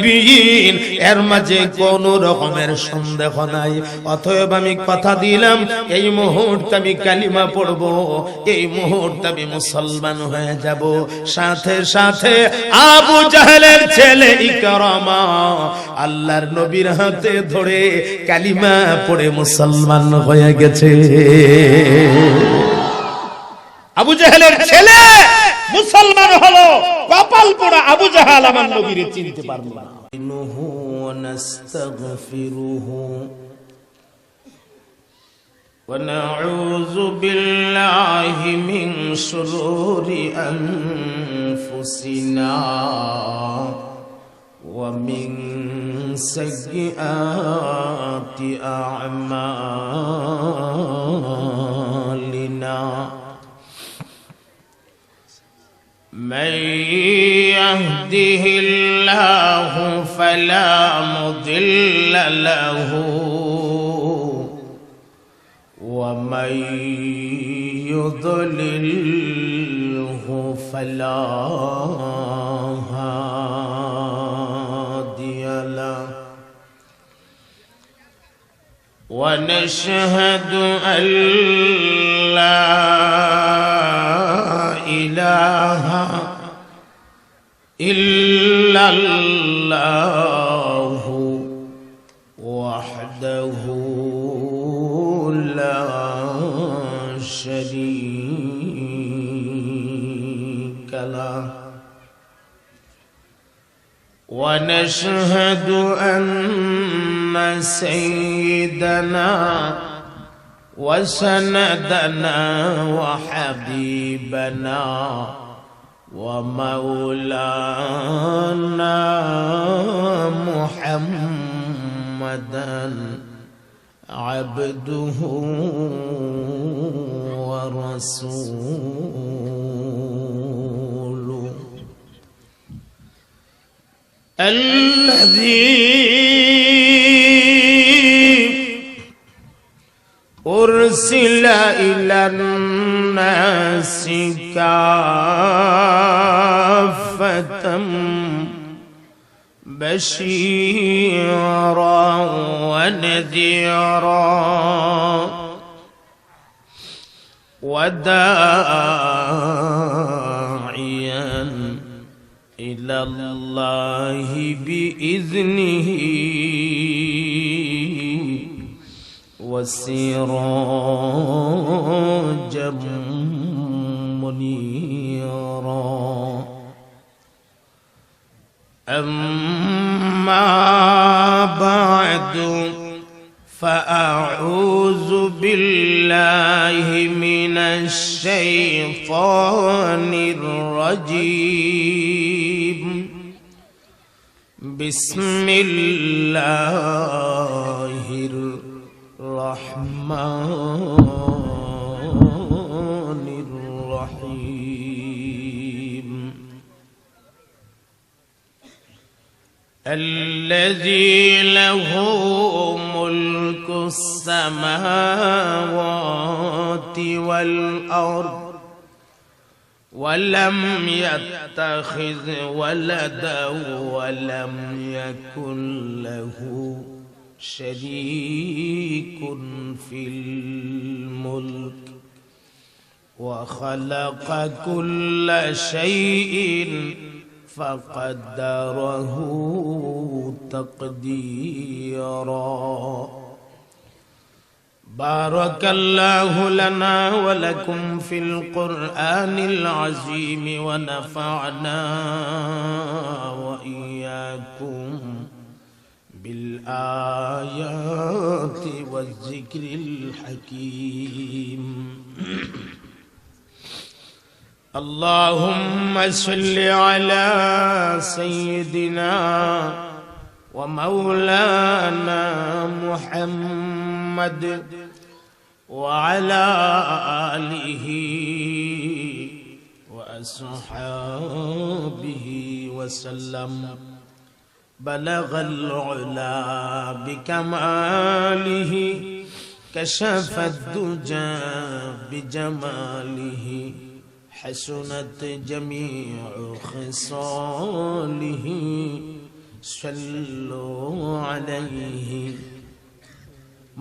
এর মাঝে কোন রকমের সন্দেহ নাই। অতএব আমি কথা দিলাম, এই মুহূর্তে আমি কালিমা পড়ব, এই মুহূর্তে আমি মুসলমান হয়ে যাব। সাথে সাথে আবু জাহেলের ছেলে ইকরামা আল্লাহর নবীর হাতে ধরে কালিমা পড়ে মুসলমান হয়ে গেছে। আবু জাহেলের ছেলে মুসলমান হলো, কপাল পোড়া আবু জাহেল আমার নবীরে চিনতে পারল না। নাস্তাগফিরুহু ওয়া নাউযু বিল্লাহি মিন শুরুরি আনফুসিনা ওয়া মিন সাইয়্যাতি আ'মালিনা। من يهده الله فلا مضل له ومن يضلله فلا هادي له ونشهد أن لا إله إلا الله وحده لا شريك له ونشهد أن سيدنا وسندنا وحبيبنا ومولانا محمدا عبده ورسوله الذي أرسل إلى الناس كافة بشيرا ونذيرا وداعيا إلى الله بإذنه وسراجا منيرا. أما بعد فأعوذ بالله من الشيطان الرجيم. بسم الله الرحمن الرحيم. الذي له ملك السماوات والأرض ولم يتخذ ولدا ولم يكن له شريك في الملك وخلق كل شيء فقدره تقديرا. بارك الله لنا ولكم في القرآن العظيم ونفعنا وإياكم بالآيات والذكر الحكيم. اللهم صل على سيدنا ومولانا محمد وعلى آله وأصحابه وسلم. بلغ العلا بكماله كشف الدجى بجماله حسنت جميع خصاله সাল্লু আলাইহি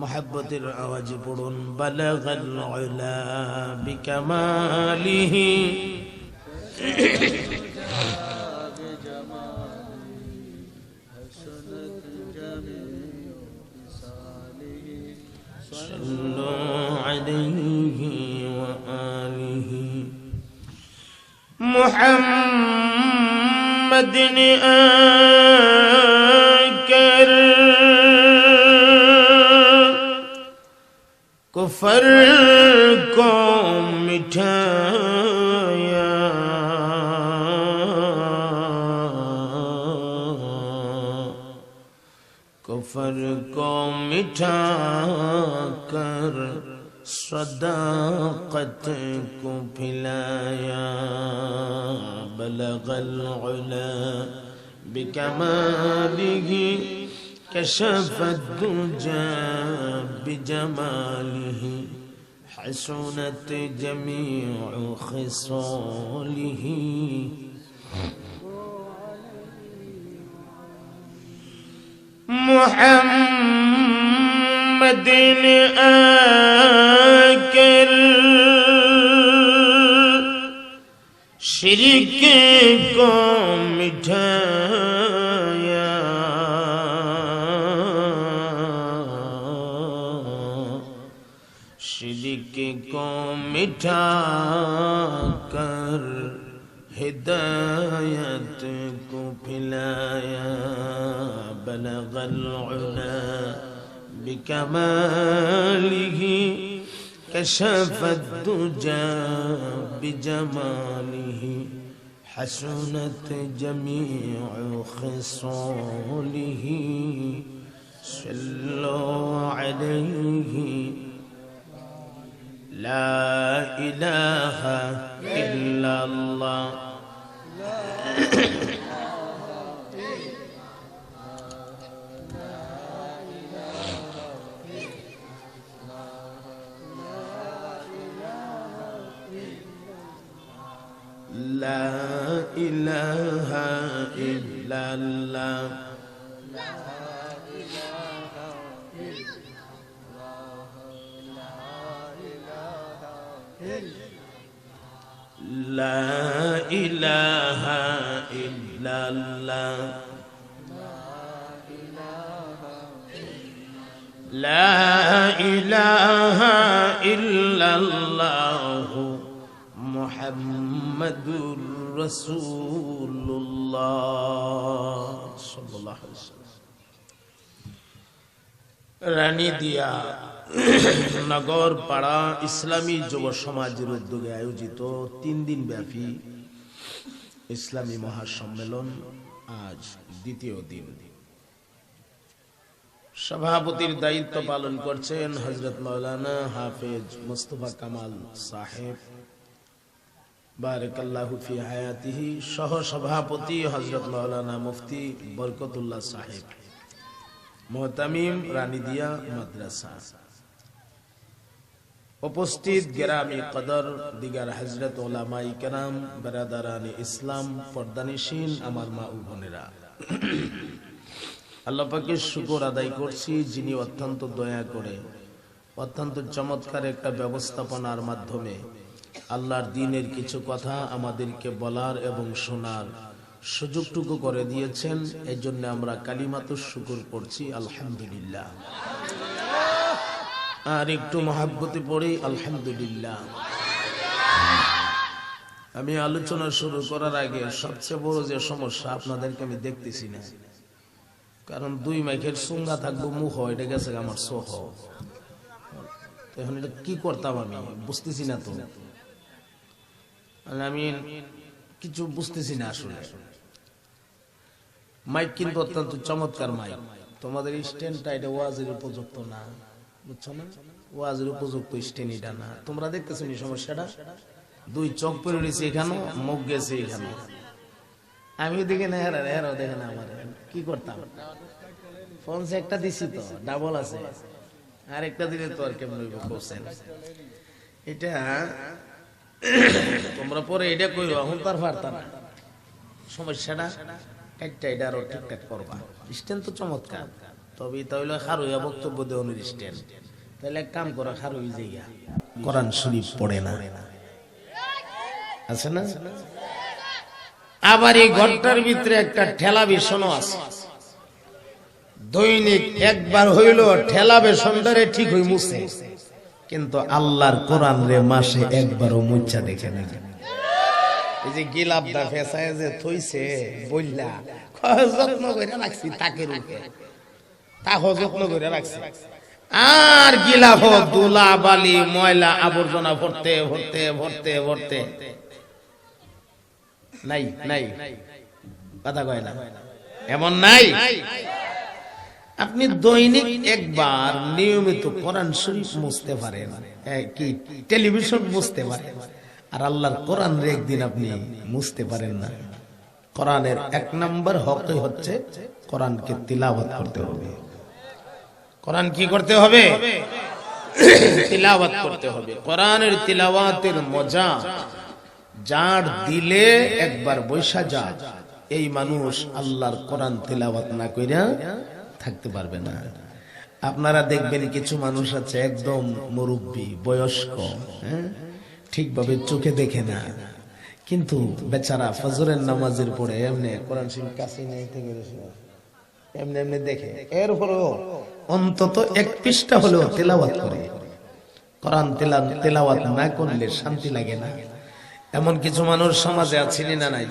মোহাব্বতের আওয়াজে পড়ুন বালাগাল উলা বিকামালিহি সাল্লু আলাইহি ওয়া আলিহি মুহাম্মাদিন আকর कुफर को मिठाया कुफर को मिठा कर सदाकत को पिलाया बलगल उला बिकमालिही كشف الدجى بجماله حسنت جميع خصاله محمد آكل شرك کو مٹھایا शिरक को मिठा कर हिदायत को पिलाया बलगल उला बिकमालिही कशफ الدجى بجماله حسنت جميع خصاله صلوا عليه لا إله إلا الله لا إله إلا الله لا إله إلا الله لا إله إلا الله محمد رسول الله صلى الله عليه وسلم রানী দিয়া নগর পাড়া ইসলামী যুব সমাজের উদ্যোগে আয়োজিত 3 দিন ব্যাপী ইসলামী মহাসম্মেলন আজ দ্বিতীয় দিন। সভাপতির দায়িত্ব পালন করছেন হযরত মাওলানা হাফেজ মুস্তাফা কামাল সাহেব বারাকাল্লাহু ফি হায়াতিহি, সহ সভাপতি হযরত মাওলানা মুফতি বরকতুল্লাহ সাহেব, মুহতামিম রানীদিয়া মাদ্রাসা। উপস্থিত গ্রামী কদর দিগার হযরত উলামায়ে কেরাম, বেরাদারানে ইসলাম, পর্দানিশীন আমার মা ও বোনেরা, আল্লাহ পাকের শুকর আদায় করছি যিনি অত্যন্ত দয়া করে অত্যন্ত চমৎকার একটা ব্যবস্থাপনার মাধ্যমে আল্লাহর দ্বীনের কিছু কথা আমাদেরকে বলার এবং শোনার সুযোগটুকু করে দিয়েছেন। এই জন্য আমরা কালিমাতুশ শুকর পড়ছি আলহামদুলিল্লাহ, আর একটু মহাব্বতে পড়ি আলহামদুলিল্লাহ। আমি আলোচনা শুরু করার আগে সবচেয়ে বড় যে সমস্যা আপনাদেরকে আমি দেখতেছি না, কারণ 2 মাইকের সুঙ্গা থাকবো মুখ, এটা গেছে আমার সোহ। এখন এটা কি করতাম আমি বুঝতেছি না, তো আমি কিছু বুঝতেছি না আসলে। মাইক কিন্তু অত্যন্ত চমৎকার মাইক, তোমাদের স্ট্যান্ডটা এটা ওয়াজের উপযুক্ত না, বুঝছো না? ওয়াজের উপযুক্ত স্ট্যান্ড এটা না। তোমরা দেখতেছো নি সমস্যাটা? 2 চোখ পড়ে রয়েছে এখানে, মুখ গেছে এখানে। আমি দেখে না, হেরাও দেখে না। আমার কি করতাম, ফোন সে একটা দিছি তো ডাবল আছে, আর একটা দিলে তো আর কেমন হইব কোশ্চেন। এটা তোমরা পরে এটা কইরো, এখন তার পারতা না। সমস্যাটা কাটটা এটা আরো ঠিকঠাক করবা। স্ট্যান্ড তো চমৎকার, তবে এটা হইলো খারুইয়া বক্তব্য দেওয়ানোর স্ট্যান্ড। তাহলে এক কাম করো, খারুই জায়গা কোরআন শরীফ পড়ে না, আছে না? আবার এই ঘরটার ভিতরে একটা ঠেলা বেসনও আছে। দৈনিক একবার হইল ঠেলা বেসনটারে ঠিক হই মুছে, কিন্তু আল্লাহর কোরআন রে মাসে একবারও মুচ্ছা দেখে না। এই যে গিলাপটা ফেসায় যে থইছে বললা, যত্ন করে রাখছি তাকে রূপে, তাকে যত্ন করে রাখছি। আর গিলাপ দুলা বালি ময়লা আবর্জনা ভরতে ভরতে ভরতে ভরতে নাই নাই, কথা কয় না, এমন নাই। আপনি দৈনিক একবার নিয়মিত কোরআন শরীফ মুছতে পারেন, কি টেলিভিশন মুছতে পারেন, আর আল্লাহর কোরআন রে একদিন আপনি মুছতে পারেন না। কোরআনের 1 নম্বর হক হচ্ছে কোরআনকে তিলাওয়াত করতে হবে। কোরআন কি করতে হবে? তিলাওয়াত করতে হবে। কোরআনের তিলাওয়াতের মজা যার দিলে একবার বৈশা যায়, এই মানুষ আল্লাহর কোরআন তিলাওয়াত না কইরা থাকতে পারবে না। আপনারা দেখবেন কিছু মানুষ আছে একদম মুরব্বী বয়স্ক, ঠিকভাবে চোখে দেখে না, কিন্তু বেচারা ফজরের নামাজের পরে এমনি কোরআন শরীফ কাছে নিতে গেছে, এমনি এমনি দেখে, এরপরেও অন্তত 1 পৃষ্ঠা হলেও তেলাওয়াত করে। কোরআন তেলাওয়াত না করলে শান্তি লাগে না। এমন কিছু মানুষ সমাজে আছে না নাই?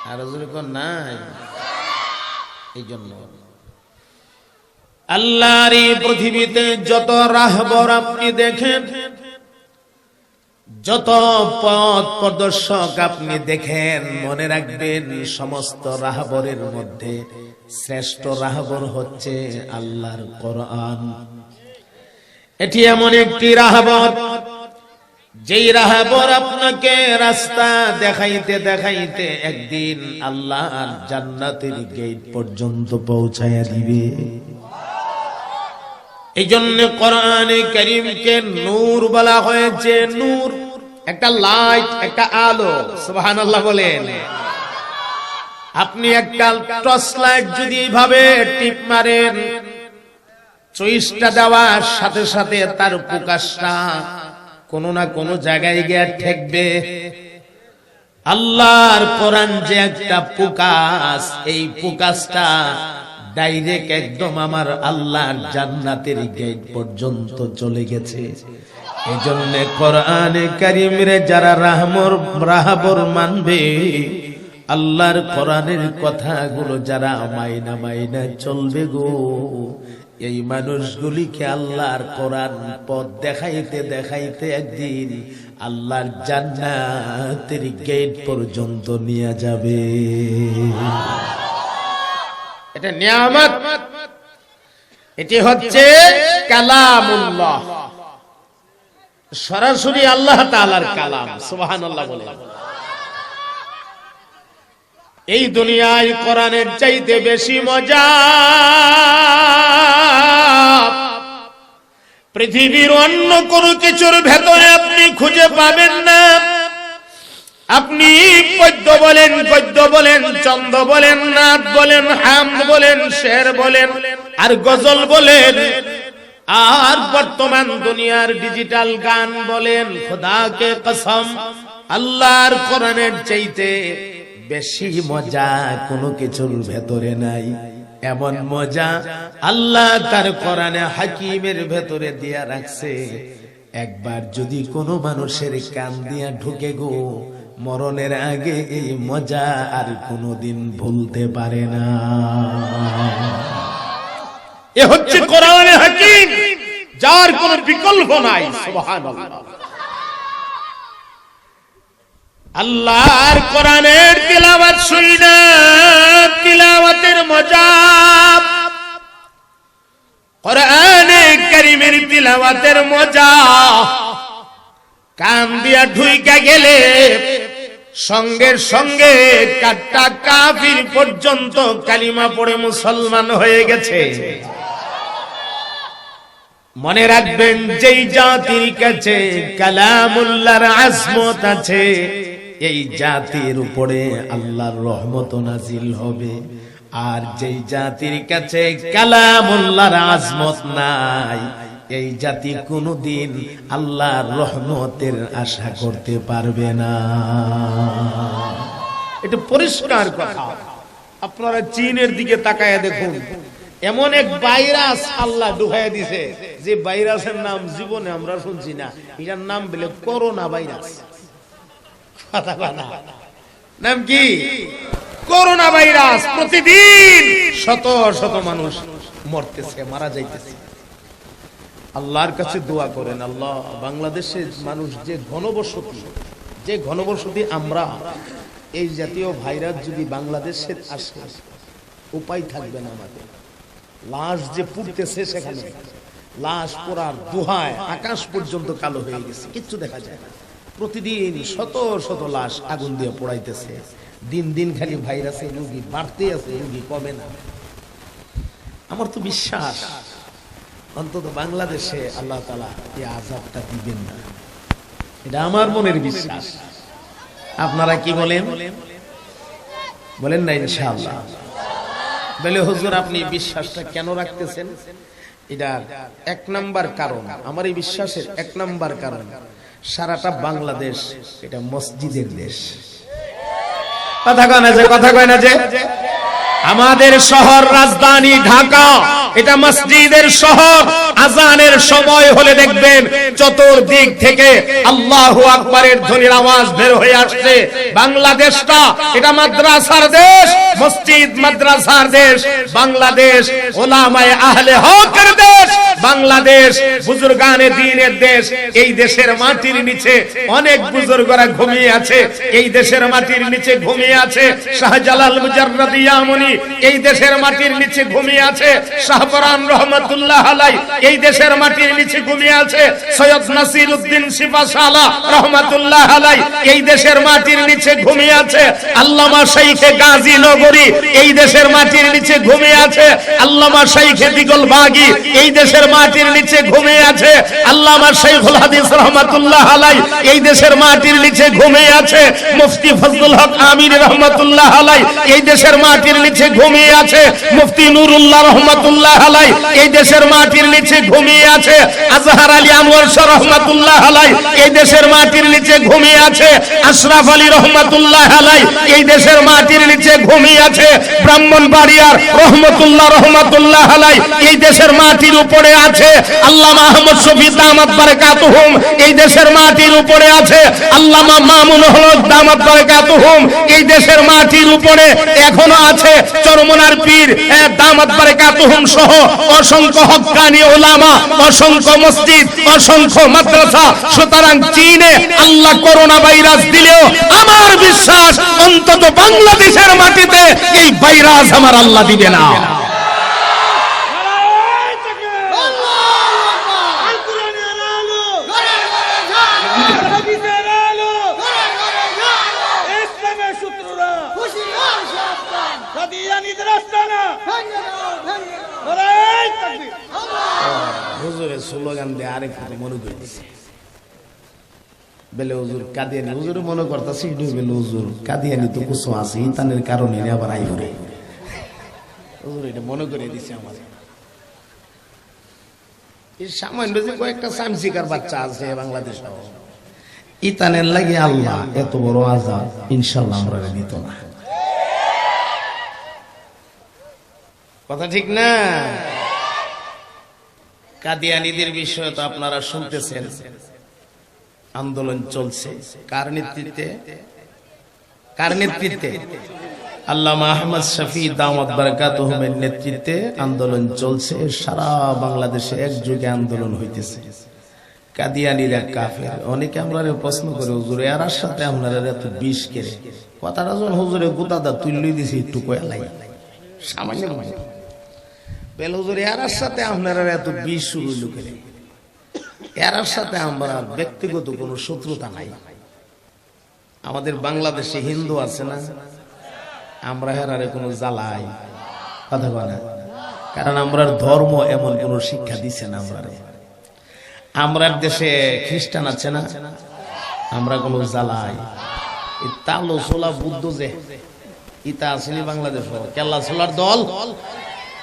আর যখন নাই, এই জন্য আল্লাহর এই পৃথিবীতে যত রাহবর আপনি দেখেন, যত পথ প্রদর্শক আপনি দেখেন, মনে রাখবেন সমস্ত রাহবরের মধ্যে শ্রেষ্ঠ রাহবর হচ্ছে আল্লাহর কোরআন। এটি এমন একটি রাহবর, যেই রাহবর আপনাকে রাস্তা দেখাইতে দেখাইতে একদিন আল্লাহর জান্নাতের গেট পর্যন্ত পৌঁছায়া দিবে। এই জন্য কোরআনে কারীমকে নূর বলা হয়েছে। নূর একটা লাইট, একটা আলো। সুবহানাল্লাহ বলেন। আপনি একটা টর্চ লাইট যদি এইভাবে টিপ মারেন, সুইচটা দেওয়ার সাথে সাথে তার প্রকাশটা কোনো না কোনো জায়গায় গিয়ে ঠেকবে। আল্লাহর কোরআন যে একটা প্রকাশ, এই প্রকাশটা ডাইরেক্ট একদম আমার আল্লাহর জান্নাতের গেট পর্যন্ত চলে গেছে। এই জন্য কোরআনে কারীমে যারা রাহবর মানবে, আল্লাহর কোরআনের কথাগুলো যারা মাইনা মাইনা চলবে গো, এই মানুষগুলিকে আল্লাহর কোরআন পথ দেখাইতে দেখাইতে একদিন আল্লাহর জান্নাতের গেট পর্যন্ত নিয়ে যাবে। এটা নিয়ামত, এটি হচ্ছে কালামুল্লাহ, সরাসরি আল্লাহ তাআলার কালাম। সুবহানাল্লাহ বলেন। এই দুনিয়ায় কোরআনের চাইতে বেশি মজা পৃথিবীর অন্য কোনো কিছুর ভেতরে আপনি খুঁজে পাবেন না। আপনি পদ্য বলেন, ছন্দ বলেন, নাত বলেন, হামদ বলেন, শের বলেন, আর গজল বলেন, আর বর্তমান দুনিয়ার ডিজিটাল গান বলেন, খোদাকে কসম আল্লাহর কোরআনের চাইতে বেশি মজা কোনো কিছুর ভেতরে নাই। এমন মজা আল্লাহ তার কোরআনে হাকিমের ভেতরে দিয়া রাখছে। একবার যদি কোনো মানুষের কান দিয়া ঢুকে গো, মরণের আগে এই মজা আর কোনোদিন ভুলতে পারে না। এ হচ্ছে কোরআনে হাকিম, যার কোনো বিকল্প নাই। সুবহানাল্লাহ। আল্লাহর কোরআনের তিলাওয়াত শুইনা, তিলাওয়াতের মজা, কোরআনে কারীমের তিলাওয়াতের মজা কান দিয়া ঢুইকা গেলে সঙ্গে সঙ্গে কাটা কাফির পর্যন্ত কালিমা পড়ে মুসলমান হয়ে গেছে। মনে রাখবেন, যেই জাতির কাছে কালামুল্লাহর আজমত আছে, এই জাতির উপরে আল্লাহর রহমত নাজিল হবে। আর যেই জাতির কাছে কালামুল্লাহর আজমত নাই, এই জাতি কোনদিন আল্লাহর রহমতের আশা করতে পারবে না। এটা পরিষ্কার কথা। আপনারা চীনের দিকে তাকায় দেখুন, এমন এক ভাইরাস আল্লাহ ঢুকাইয়া দিছে, যে ভাইরাসের নাম জীবনে আমরা শুনছি না। এটার নাম বলে করোনা ভাইরাস। কথা বলা নাম কি? Corona virus. প্রতিদিন শত শত মানুষ মরতেছে, মারা যাইতেছে। আল্লাহর কাছে দোয়া করেন, আল্লাহ বাংলাদেশের মানুষ যে ঘনবসতি আমরা, এই জাতীয় ভাইরাস যদি বাংলাদেশের আসে উপায় থাকবে না আমাদের। লাশ যে পুড়তেছে, সেখানে লাশ পোড়ার দুহায় আকাশ পর্যন্ত কালো হয়ে গেছে, কিচ্ছু দেখা যায় না। প্রতিদিন শত শত লাশ আগুন দিয়ে পোড়াইতেছে। দিন দিন খালি ভাইরাসের রোগী বাড়তে আছে, রোগী কমে না। আমার তো বিশ্বাস অন্তত বাংলাদেশে আল্লাহ তাআলা এই আযাবটা দিবেন না, এটা আমার মনের বিশ্বাস। আপনারা কি বলেন? বলেন না ইনশাআল্লাহ? বলে হুজুর আপনি বিশ্বাসটা কেন রাখতেছেন? এটার এক নাম্বার কারণ, আমার এই বিশ্বাসের এক নাম্বার কারণ, সারাটা বাংলাদেশ এটা মসজিদের দেশ। কথা কয় না যে আমাদের শহর রাজধানী ঢাকা, এটা মসজিদের শহর। আজানের সময় হলে দেখবেন চতুর্দিক থেকে আল্লাহু আকবারের ধ্বনির আওয়াজ বের হয়ে আসছে। বাংলাদেশটা এটা মাদ্রাসার দেশ, মসজিদ মাদ্রাসার দেশ। বাংলাদেশ উলামায়ে আহলে হকের দেশ। বাংলাদেশ বুজুর্গানে দ্বীনের দেশ। এই দেশের মাটির নিচে অনেক বুজুর্গরা ঘুমিয়ে আছে। এই দেশের মাটির নিচে ঘুমিয়ে আছে শাহজালাল মুজাররদি ইয়ামনি। এই দেশের মাটির নিচে ঘুমিয়ে আছে শাহপরান রহমাতুল্লাহ আলাই। এই দেশের মাটির নিচে ঘুমিয়ে আছে সৈয়দ নাসিরউদ্দিন সিপাশালা রহমাতুল্লাহ আলাই। এই দেশের মাটির নিচে ঘুমিয়ে আছে আল্লামা শাইখে গাজী নগরী। এই দেশের মাটির নিচে ঘুমিয়ে আছে আল্লামা শাইখে দিগল বাগী। এই দেশের মাটির নিচে ঘুমিয়ে আছে আল্লামা শাইখুল হাদিস রহমাতুল্লাহ আলাই। এই দেশের মাটির নিচে ঘুমিয়ে আছে মুফতি ফজলুল হক আমিনী রহমাতুল্লাহ আলাই। এই দেশের মাটির নিচে ঘুমিয়ে আছে মুফতি নুরুল্লাহ রহমাতুল্লাহ আলাই। এই দেশের মাটির নিচে ঘুমিয়ে আছে আজহার আলী আনোয়ার শাহ রহমাতুল্লাহ আলাই। এই দেশের মাটির নিচে ঘুমিয়ে আছে আশরাফ আলী রহমাতুল্লাহ আলাই। এই দেশের মাটির নিচে ঘুমিয়ে আছে ব্রাহ্মণবাড়িয়ার রহমাতুল্লাহ আলাই। এই দেশের মাটির উপরে আছে আল্লামা আহমদ শফি দামাত বারাকাতুহুম। এই দেশের মাটির উপরে আছে আল্লামা মামুন হক দামাত বারাকাতুহুম। এই দেশের মাটির উপরে এখনো আছে চরমনার পীর দামাত বারাকাতুহুম সহ অসংখ্য হক্কানি উলামা, অসংখ্য মসজিদ, অসংখ্য মাদ্রাসা। সুতরাং চীনে আল্লাহ করোনা ভাইরাস দিলেও আমার বিশ্বাস অন্তত বাংলাদেশের মাটিতে এই ভাইরাস আমার আল্লাহ দিবে না। হুজুরের স্লোগান দিয়ে আরেক মনে করতেছে বেলে হুজুর কাদিয়ানি। হুজুর মনে করতেছি বেলে হুজুর কাদিয়ানি তো কিছু আছে, ইতানের কারণে আবার আই করে হুজুর এটা মনে করে দিছে আমাদের। এই সামান্য যে কয়েকটা সামসিকার বাচ্চা আছে বাংলাদেশ, ইতানের লাগে আল্লাহ এত বড় আযাব ইনশাআল্লাহ আমরা দিত না। কথা ঠিক না? কাদিয়ানীদের বিষয়ে তো আপনারা শুনতেছেন, আন্দোলন চলছে। কার নেতৃত্বে? আল্লামা আহমদ শফি দামাত বারাকাতুহুমের নেতৃত্বে আন্দোলন চলছে। সারা বাংলাদেশে একযোগে আন্দোলন হইতেছে। কাদিয়ানীরা কাফের। অনেকে আমরা প্রশ্ন করে হুজুর এর সাথে আপনারা এত বিষ কেড়ে কথাটা যখন হুজুরে গুতাদা তুললে দিছে একটু কয়ালাই সামান্য বেল হুজুর এর সাথে আপনারা এত বিষ শুরু করে, এর সাথে আমরা ব্যক্তিগত কোনো শত্রুতা নাই। আমাদের বাংলাদেশে হিন্দু আছে না, আমরা হেরারে কোনো জ্বালাই কথা বলে, কারণ আমরা ধর্ম এমন কোন শিক্ষা দিছে না। আমরা দেশে খ্রিস্টান আছে না, আমরা কোনো জ্বালাই এই তালো সোলা বুদ্ধ যে ইতা আসেনি বাংলাদেশ কেল্লা সোলার দল।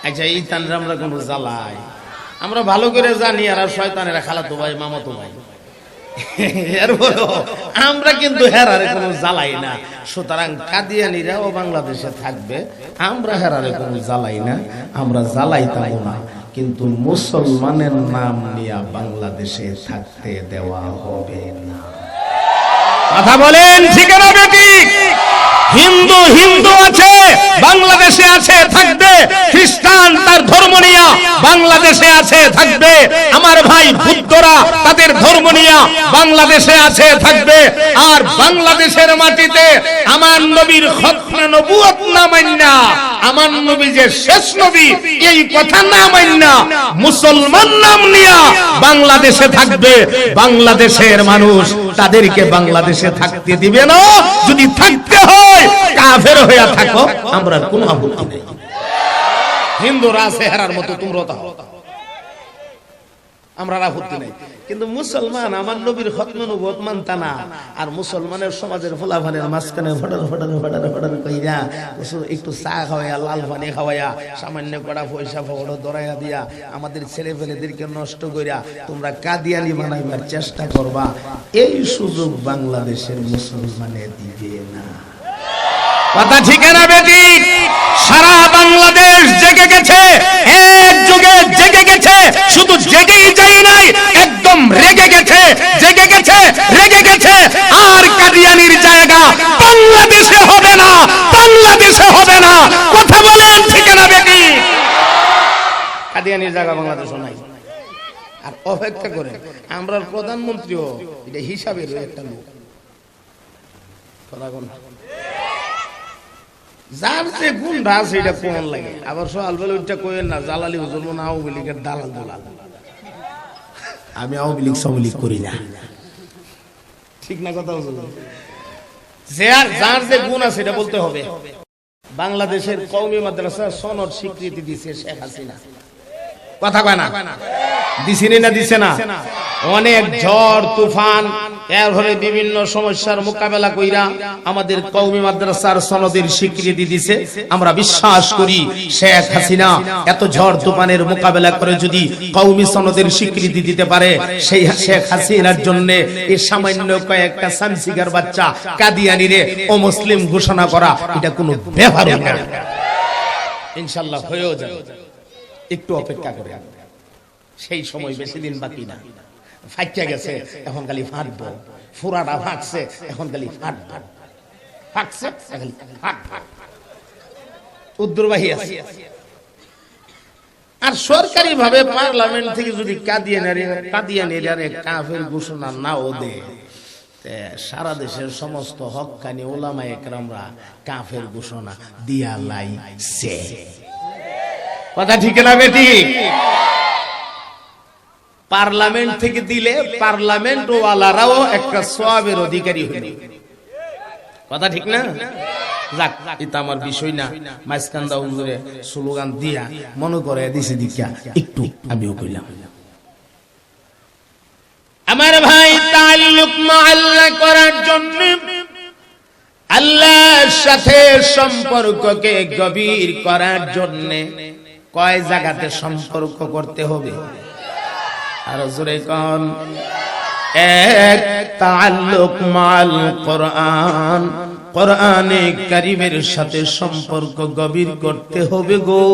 আচ্ছা এই তানরা আমরা কোনো জ্বালাই, আমরা ভালো করে জানি আর শয়তানেরা খালাতো ভাই মামাতো ভাই, আমরা কিন্তু হেরারে কোনো জ্বালাই না। সুতরাং কাদিয়ানিরাও বাংলাদেশে থাকবে, আমরা হেরারে কোনো জ্বালাই না, আমরা জ্বালাইতাম না, কিন্তু মুসলমানের নাম নিয়ে বাংলাদেশে থাকতে দেওয়া হবে না। কথা বলেন ঠিক না বেটি? হিন্দু হিন্দু আছে বাংলাদেশে আছে থাকবে, খ্রিস্টান তার ধর্ম নিয়ে বাংলাদেশে আছে থাকবে, আমার ভাই বুদ্ধরা তাদের ধর্ম নিয়ে বাংলাদেশে আছে থাকবে। আর বাংলাদেশের মাটিতে আমার নবীর খতনা নবুয়ত না মান্না, আমার নবী যে শেষ নবী এই কথা না মান্না মুসলমান নাম নিয়ে বাংলাদেশে থাকবে। বাংলাদেশের মানুষ তাদেরকে বাংলাদেশে থাকতে দিবে না। যদি থাকতে হয় কাফের হয়ে থাকো, আমরা কোনো আপত্তি নেই। হিন্দুরা চেহারার মতো তোমরা তাও, আমরা আপত্তি নেই। কিন্তু মুসলমান আমার নবীর খতনা নবুয়ত মানতা না, আর মুসলমানের সমাজের ফলাফলের মাঝখানে ফটার ফটার ফটার ফটার কইরা একটু চা খাওয়াইয়া, লাল পানি খাওয়াইয়া, সামান্য কড়া পয়সা ফটো দরাইয়া দিয়া আমাদের ছেলে পেলেদেরকে নষ্ট কইরা তোমরা কাদিয়ানি বানাইবার চেষ্টা করবা, এই সুযোগ বাংলাদেশের মুসলমানে দিবে না। কথা ঠিক না বেটি? সারা বাংলাদেশ জেগে গেছে, এক যুগে জেগে গেছে, শুধু জেগেই যায় নাই, একদম রেগে গেছে, জেগে গেছে, রেগে গেছে। আর কাদিয়ানির জায়গা বাংলাদেশে হবে না, বাংলাদেশে হবে না। কথা বলেন ঠিক না বেটি? কাদিয়ানির জায়গা বাংলাদেশে নাই। আর অপেক্ষা করে আমরা প্রধানমন্ত্রীও এটা হিসাবের একটা লোক, কথা কোন যার যে গুণটা আছে এটা কোন লাগে। আবার সোয়াল বলে ওইটা কইেন না জালালি হুজুর মনে আওয়ামী লীগের দালাল দলাল, আমি আওয়ামী লীগ সমিলিগ করি না, ঠিক না কথা হুজুর? যার যে গুণ আছে এটা বলতে হবে। বাংলাদেশের কওমি মাদ্রাসা সনদ স্বীকৃতি দিয়েছে শেখ হাসিনা, কথা কয় না? দিছিনি না দিছে না? অনেক ঝড় তুফান এরপরে বিভিন্ন সমস্যার মোকাবেলা কইরা আমাদের কওমি মাদ্রাসার সনদের স্বীকৃতি দিছে। আমরা বিশ্বাস করি শেখ হাসিনা এত ঝড় তুফানের মোকাবেলা করে যদি কওমি সনদের স্বীকৃতি দিতে পারে, সেই শেখ হাসিনার জন্য এই সামান্য কয়েকটা সামসিগার বাচ্চা কাদিয়ানিরে অমুসলিম ঘোষণা করা এটা কোনো ব্যাপার না। ইনশাআল্লাহ হয়েও যাবে, একটু অপেক্ষা করে, সেই সময় বেশি দিন বাকি না। ফাইটা গেছে, এখন খালি ফাটবো, ফুরাটা ফাটছে, এখন খালি ফাটবো, ফাটছে খালি ফাট ফাট, উদ্দুরবাহী আছে। আর সরকারি ভাবে পার্লামেন্ট থেকে যদি কাদিয়ানিরে কাফের ঘোষণা নাও দেয়, সারা দেশের সমস্ত হক্কানি ওলামায়ে কেরামরা কাফের ঘোষণা দিয়া লাইছে। কথা ঠিক না বেটি? পার্লামেন্ট থেকে দিলে পার্লামেন্ট ওয়ালারাও একটা সওয়াবের অধিকারী হইল, কথা ঠিক না? যাক, এটা আমার বিষয় না। মাইসকান্দা হুজুরে স্লোগান দিয়া মনে করে দিছে দিকা একটু আমিও কইলাম। আমার ভাই তাআল্লুক মা আল্লাহ করার জন্য, আল্লাহর সাথে সম্পর্ককে গভীর করার জন্য কয় জায়গাতে সম্পর্ক করতে হবে? আর জোরে কোন? এক, তাআল্লুক মাল কোরআন, কোরআনে কারীমের সাথে সম্পর্ক গভীর করতে হবে গো।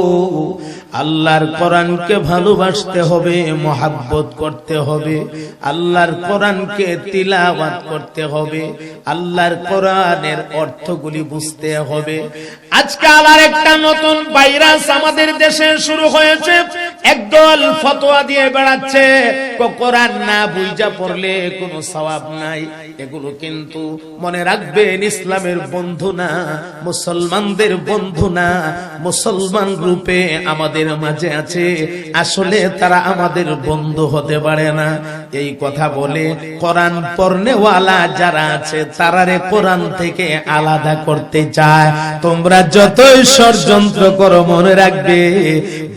আল্লাহর কোরআনকে ভালোবাসতে হবে, মহব্বত করতে হবে, আল্লাহর কোরআনকে তিলাওয়াত করতে হবে, আল্লাহর কোরআনের অর্থগুলি বুঝতে হবে। আজকাল আর একটা নতুন ভাইরাস আমাদের দেশে শুরু হয়েছে, একদল ফতোয়া দিয়ে বেড়াচ্ছে কোরআন না বুঝা পড়লে কোনো সওয়াব নাই। এগুলো কিন্তু মনে রাখবেন ইসলামের বন্ধু না, মুসলমানদের বন্ধু না। মুসলমান রূপে আমাদের মাঝে আছে, আসলে তারা আমাদের বন্ধু হতে পারে না। এই কথা বলে কোরআন পড়নেওয়ালা যারা আছে তারারে কোরআন থেকে আলাদা করতে চায়। তোমরা যতই ষড়যন্ত্র করো মনে রাখবে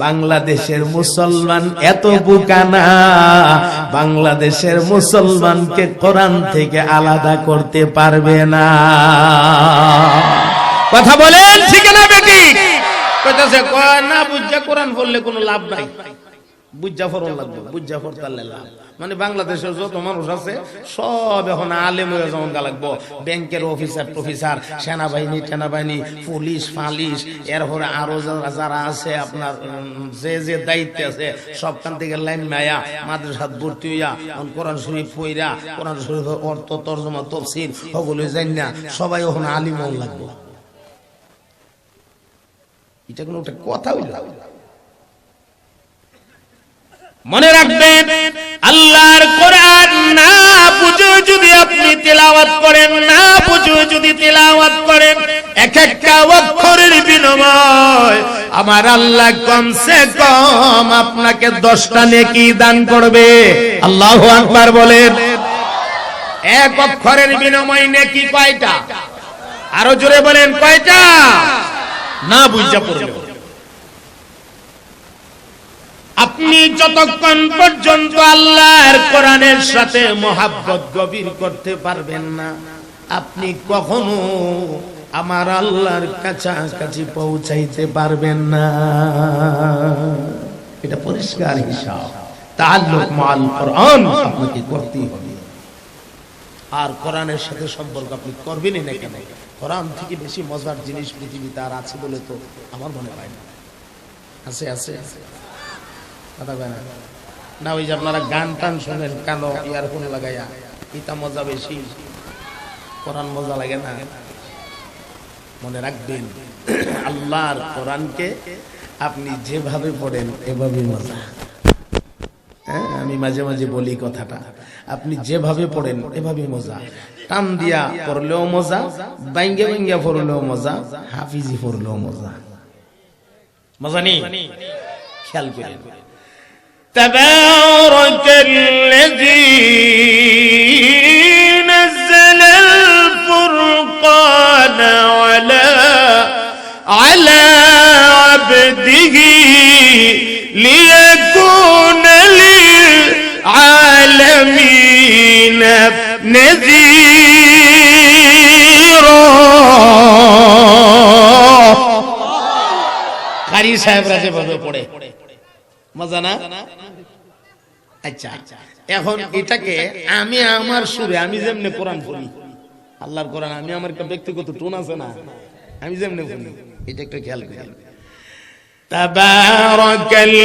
বাংলাদেশের মুসলমান এত বোকা না, বাংলাদেশের মুসলমানকে কোরআন থেকে আলাদা করতে পারবে না। কথা বলেন ঠিক না বেটি? কইতাছে কয় না বুঝা কোরআন পড়লে কোনো লাভ নাই, বুঝা পড়ন লাগবে, বুঝা পড়তালে লাভ। মানে বাংলাদেশের যত মানুষ আছে সব এখন আলেম হয়ে যাওয়া লাগবো। ব্যাংকের অফিসার টফিসার, সেনাবাহিনী টেনাবাহিনী, পুলিশ ফালিশ, এরপরে আরো যারা আছে আপনার যে যে দায়িত্বে আছে সবখান থেকে লাইন মায়া মাদ্রাসাত ভর্তি হইয়া কোরআন শরীফ পইরা কোরআন শরীফের অর্থ তর্জমা তফসির ওগুলো জানি না সবাই এখন আলিম হওয়া লাগবো। এটা কোনো একটা কথা হইল? মনে রাখবেন আল্লাহর কোরআন না বুঝে যদি আপনি তেলাওয়াত করেন, না বুঝে যদি তেলাওয়াত করেন, এক একটা অক্ষরের বিনিময় আমার আল্লাহ কমসে কম আপনাকে 10টা নেকি দান করবে। আল্লাহু আকবার বলেন। এক অক্ষরের বিনিময় নেকি কয়টা? আরো জোরে বলেন কয়টা? না বুঝা পড়বে। আপনি যতক্ষণ পর্যন্ত আল্লাহর কোরআনের সাথে মহাব্বত গভীর করতে পারবেন না, আপনি কখনো আমার আল্লাহর কাছাকাছি পৌঁছাইতে পারবেন না। এটা পরিষ্কার হিসাব। তাআল্লুক মাল কোরআন আপনাকে করতেই হবে। আর কোরআনের সাথে সম্পর্ক আপনি করবেনই না কেন? কোরআন থেকে বেশি মজার জিনিস পৃথিবীতে আর আছে বলে তো আমার মনে হয় না। আছে আছে কথা বলে না? ওই যে আপনারা গান টান শোনেন কেন ইয়ারফোন লাগাইয়া, এটা মজা বেশি, কোরআন মজা লাগে না? মনে রাখবেন আল্লাহর কোরআনকে আপনি যেভাবে পড়েন এভাবে মজা। হ্যাঁ, আমি মাঝে মাঝে বলি কথাটা, আপনি যেভাবে পড়েন এভাবে মজা। টান দিয়া পড়লেও মজা, বাইঙ্গে বাইঙ্গা পড়লেও মজা, হাফিজি পড়লেও মজা। মজা নেই? খেয়াল করেন। তাবারাকাল্লাযী নাযালাল ফুরকানা আলা আবদিহি লিয়াকুনা লিল আলামিনা নাযীরা। কারি সাহেবরা যেভাবে পড়ে মজা না? আচ্ছা, এখন এটাকে আমি আমার সুরে আমি যেমনে কোরআন পড়ি, আল্লাহর কোরআন আমি আমার একটা ব্যক্তিগত টোন আছে না, আমি যেমনে পড়ি এটা একটা খেয়াল করি। তাবারাকাল্লাযী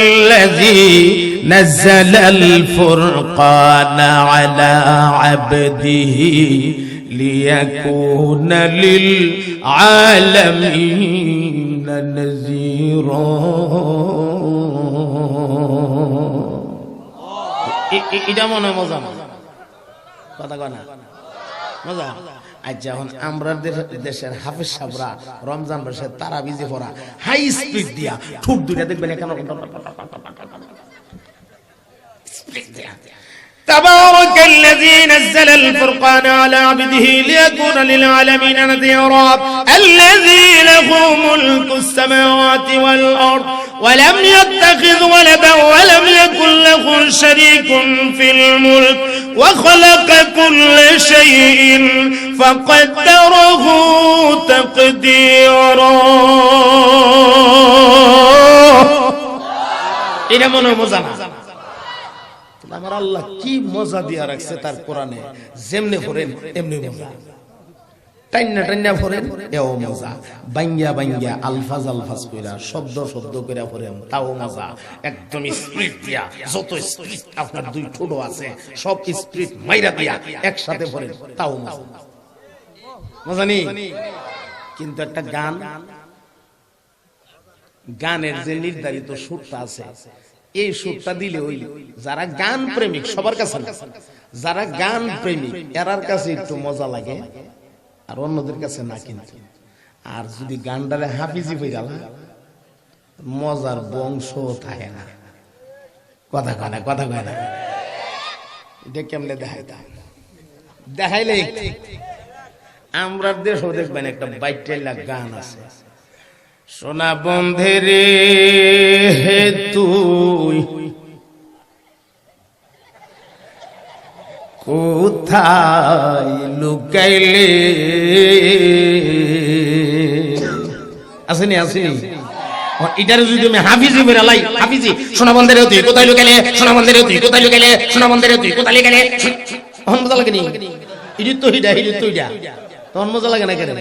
নাযালাল ফুরকানা আলা আবদিহি লিয়াকুনা লিল আলামিনা নাযীরা। এটা মনে মজা কথা কয় না? মজা। আচ্ছা, এখন আমরা দেশের হাফেজ সাহেবরা রমজান মাসে তারাবিজি পড়া হাই স্পিড দিয়া ঠুক দুইটা দেখবেন এখানে স্পিড দিয়া। تبارك الذي نزل الفرقان على عبده ليكون للعالمين نذيرا الذي له ملك السماوات والأرض ولم يتخذ ولدا ولم يكن له شريك في الملك وخلق كل شيء فقدره تقديرا. إلى من مزنا আমার আল্লাহ কি মজা দিয়া রাখছে তার কোরআনে, যেমনে পড়েন এমনি মজা, টাইনা টাইনা পড়েন এও মজা, বাঙ্গিয়া বাঙ্গিয়া আলফাজ আলফাজ কইরা শব্দ শব্দ কইরা পড়েন তাও মজা, একদম স্পিড দিয়া যত স্পিড আপনার দুই ঠোঁট আছে সব স্পিড মাইরা দিয়া একসাথে পড়েন তাও মজা। মজা নেই? কিন্তু একটা গানের যে নির্ধারিত সুরটা আছে, এই সুরটা দিলে ওই যারা গান প্রেমিক সবার কাছে, যারা গান প্রেমিক এরার কাছে একটু মজা লাগে আর অন্যদের কাছে না। কিন্তু আর যদি গানটারে হাফিজি হয়ে গেল মজার বংশ থাকে না। কথা কয় না? কথা কয় না? এটা কেমনে দেখাইতাম, দেখাইলে আমরা দেশও দেখবেন একটা বাইটাইলা গান আছে, সোনা বন্ধে রে তুই কোথায় লুকাইলে, আসেনি আসেনি। এটারে যদি আমি হাফিজি মেরে লাই, হাফিজি সোনা বন্ধে রে তুই কোথায় লুকাইলে, সোনা বন্ধে রে তুই কোথায় লুকাইলে, সোনা বন্ধে রে তুই কোথায় লুকাইলে, তখন মজা লাগে নি? ইডি তো হিডা, হিডি তো হিডা, তখন মজা লাগে না কেন?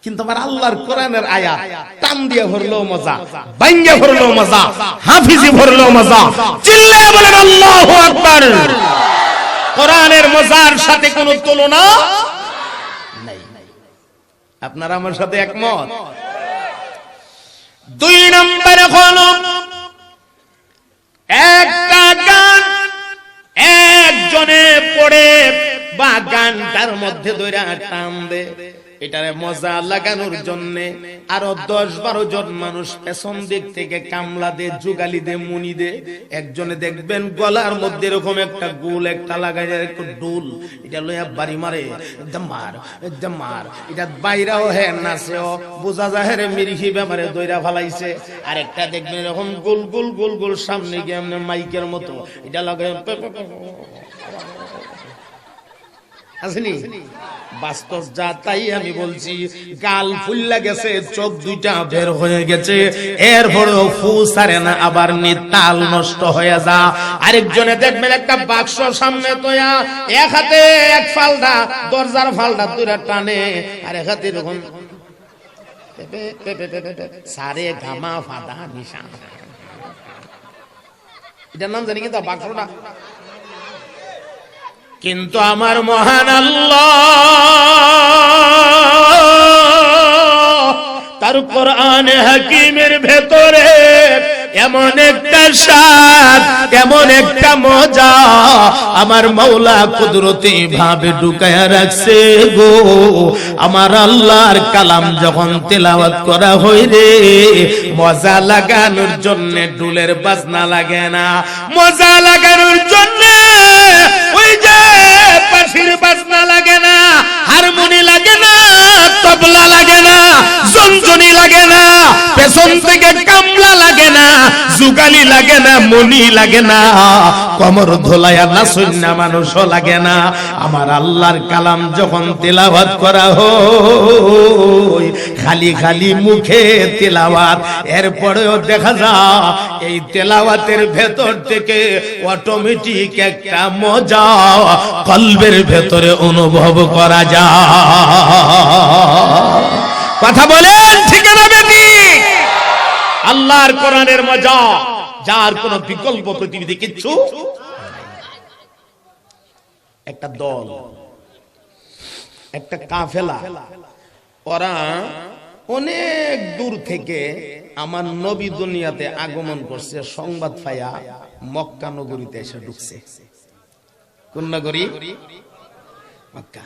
কিন্তু আমার আল্লাহর কোরআনের আয়াত টান দিয়ে ভরলো মজা, বাইঙ্গে ভরলো মজা, হাফিজি ভরলো মজা, চিল্লায়ে বলেন আল্লাহু আকবার। কোরআনের মজার সাথে কোনো তুলনা নাই। আপনারা আমার সাথে একমত? দুই নম্বরে হলো একটা গান একজনে পড়ে বা গানটার মধ্যে ধরে টান দে, এটারে মজা লাগানোর জন্য আরো 10-12 জন মানুষ পেছন দিক থেকে কামলা দে, যুগালি দে, মুনি দে। একজনে দেখবেন গলার মধ্যে এরকম একটা গোল একটা লাগাই একটু ডুল, এটা লইয়া বাড়ি মারে, একদম মার একদম মার, এটা বাইরাও হে নাচেও বোঝা যায় রে মিরিখি ব্যাপারে দইরা ফালাইছে। আর একটা দেখবেন এরকম গোল গোল গোল গোল সামনে গিয়ে এমনি মাইকের মতো এটা লাগাই আসেনি। বাস্তব যা তাই আমি বলছি, গাল ফুল্লা গেছে, চোখ দুইটা বের হয়ে গেছে, এরপরেও ফু সারে না, আবার নিতাল নষ্ট হয়ে যা। আরেকজনে দেখবেন একটা বাক্স সামনে তোয়া, এক হাতে এক ফালদা দরজার ফালদা দুইটা টানে, আর এক হাতে এরকম সারে গামা ফাদা নিশা, এটার নাম জানি কিন্তু বাক্সটা। কিন্তু আমার মহান আল্লাহ তার কোরআনে হাকিমের ভেতরে এমন একটা স্বাদ, এমন একটা মজা আমার মাওলা কুদরতি ভাবে ঢুকায়া রাখছে গো। আমার আল্লাহর কালাম যখন তেলাওয়াত করা হয় রে, মজা লাগানোর জন্য ডুলের বাজনা লাগে না, মজা লাগানোর জন্য ওই যে বাঁশির বাজনা লাগে না, হারমোনি লাগে না, তবলা লাগে না, জঞ্জনি লাগে না, পেছন থেকে কামলা লাগে না, যুগালি লাগে না, মনি লাগে না, কমর ধোলায়া নাচন্না মানুষও লাগে না। আমার আল্লাহর কালাম যখন তেলাওয়াত করা হয়, খালি খালি মুখে তেলাওয়াত, এরপরেও দেখা যায় এই তেলাওয়াতের ভেতর থেকে অটোমেটিক একটা মজা কলবের ভেতরে অনুভব করা যায়। কথা বলেন ঠিক না বেটি? আল্লাহর কোরআনের মজা যার কোনো বিকল্প পৃথিবীতে কিচ্ছু। একটা দল, একটা কাফেলা, ওরা অনেক দূর থেকে আমার নবী দুনিয়াতে আগমন করছে, সংবাদ পাইয়া মক্কা নগরীতে এসে ঢুকছে। কোন নগরী? মক্কা।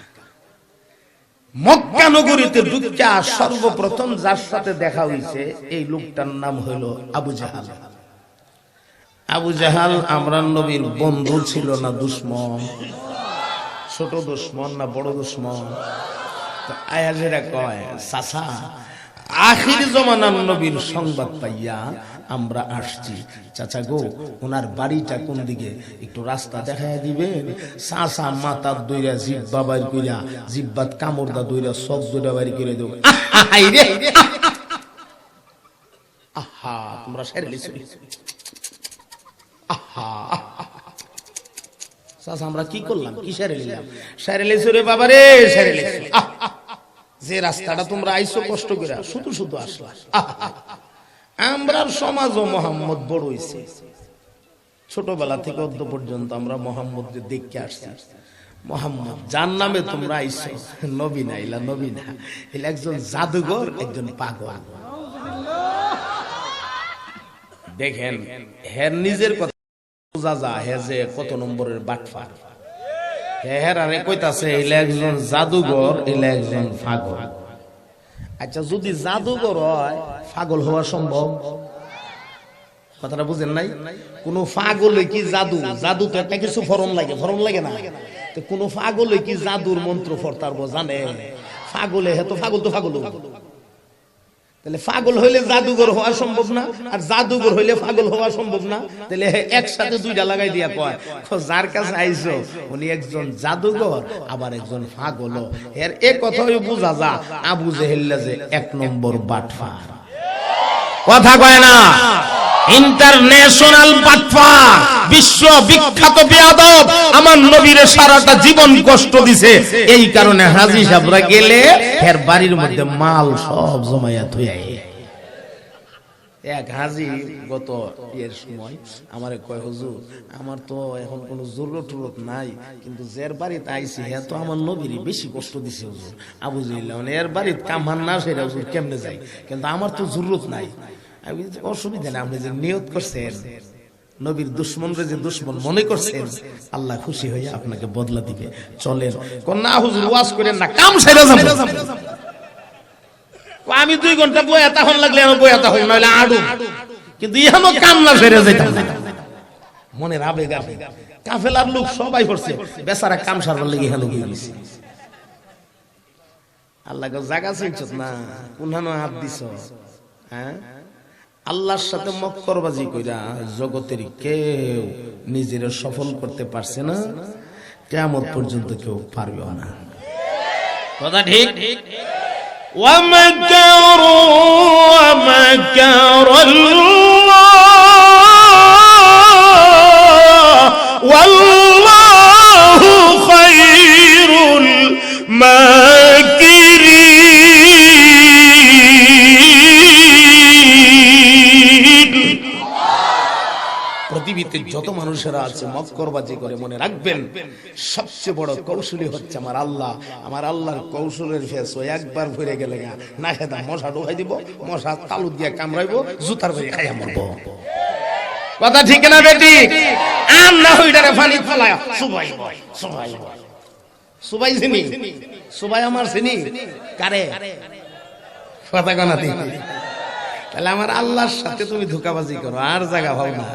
মক্কা নগরীতে ঢুকিয়া সর্বপ্রথম যার সাথে দেখা হইছে এই লোকটার নাম হইল আবু জাহাল। আবু জাহাল আমরা নবীর বন্ধু ছিল না দুশমন? ছোট দুশমন না বড় দুশমন? আয়াজেরা কয় চাচা আখির জমানার নবীর সংবাদ পাইয়া আমরা আসছি, চাচা গো ওনার বাড়িটা কোন দিকে একটু রাস্তা দেখায় দিবেন? চাচা মাথা দইরা জিব্বা বাইর কইরা, জিব্বাত কামড়দা দইরা সব দইরা বাইর করে দেব। আহা তোমরা সেরে লিছো, আহা চাচা আমরা কি করলাম, কি সেরে নিলাম? সেরে লিছো রে বাবা রে, সেরে লিছো। যে রাস্তাটা তোমরা আইছো কষ্ট করে, শুধু শুধু আসলা। আমরার সমাজও মোহাম্মদ বড় হইছে, ছোটবেলা থেকে অদ্য পর্যন্ত আমরা মোহাম্মদকে দেখতে আসছি। মোহাম্মদ যার নামে তোমরা আইছো, নবী না, ইলা নবী না, ইলা একজন জাদুঘর, একজন পাগল। দেখেন হের নিজের কথা বোঝা যায় হে যে কত নম্বরের বাটফার। হের আরে কইতাছে ইলা একজন জাদুঘর, ইলা একজন পাগল। আচ্ছা যদি জাদুঘর হয় পাগল হওয়া সম্ভব? কথাটা বুঝেন নাই? কোন পাগলে কি জাদু, জাদু তো একটা কিছু ফরম লাগে না? তো কোন পাগলে কি জাদুর মন্ত্র ফরতারবো জানে? পাগলে হে তো পাগল তাহলে পাগল হইলে জাদুঘর হওয়া সম্ভব না, আর জাদুঘর হইলে পাগল হওয়া সম্ভব না। তাহলে একসাথে দুইটা লাগাই দিয়া কয় যার কাছে আইছো উনি একজন জাদুঘর আবার একজন পাগল। এর এ কথাই বোঝা যা আবু জেহেল যে 1 নম্বর বাটফার। কথা কয় না? ইন্টারন্যাশনাল বাটফার, বিশ্ব বিখ্যাত বেয়াদব। আমার নবীর সারাটা জীবন কষ্ট দিছে, এই কারণে হাজী সাহেবরা গেলে এর বাড়ির মধ্যে মাল সব জমাইয়া থইয়া। এক হাজী গত এর সময় আমারে কয় হুজুর আমার তো এখন কোনো জরুরত নাই, কিন্তু যার বাড়িতে আইছি হে তো আমার নবীর বেশি কষ্ট দিছে হুজুর। আবু জেহেল এর বাড়িতে কামান না সেটা হুজুর কেমনে যাই, কিন্তু আমার তো জরুরত নাই। আমি অসুবিধা নেই, আপনি যে নিয়ত করছেন নবীর দুশ্মনরে যে দুশ্মন মনে করছেন, আল্লাহ খুশি হয়ে আপনাকে বদলা দিবে, চলেন। না হুজুর ওয়াজ করেন না, কাম সেরে যাবেন। আমি 2 ঘন্টা বয়াতা হন লাগলে আমি বয়াতা হই, নইলে আড়ু, কিন্তু ইহানো কাম না সেরে যাইতাম না। মনের আবেগ কাফেলার লোক সবাই করছে, বেচারা কাম সারবার লাগি ইহানো গিয়ে গেছে। আল্লাহ জায়গা চাইছত না, কোনহানো হাত দিছ? হ্যাঁ, আল্লাহর সাথে মক্করবাজি কইরা জগতের কেউ নিজের সফল করতে পারছে না, কিয়ামত পর্যন্ত কেউ পারবেও না। কথা ঠিক? ওয়া মাকারু ওয়া মাকারাল্লাহ ওয়াল্লাহু খায়রুল মাকিরিন। পৃথিবীতে যত মানুষেরা আছে মক্করবাজি করে, মনে রাখবেন সবচেয়ে বড় কৌশলী হচ্ছে আমার আল্লাহ। আমার আল্লাহর কৌশলের ফেস ও একবার ঘুরে গেলে না হেদা মশা ঢুকাই দিব, মশা তালু দিয়ে কামড়াইবো, জুতার বাড়ি খাইয়া মরবো। কথা ঠিক না বেটি? আর না হইটারে পানি ফেলায় সুবাই চিনি, সুবাই আমার চিনি কারে? কথা কানা ঠিক? তাহলে আমার আল্লাহর সাথে তুমি ধোঁকাবাজি করো, আর জায়গা ভাব না।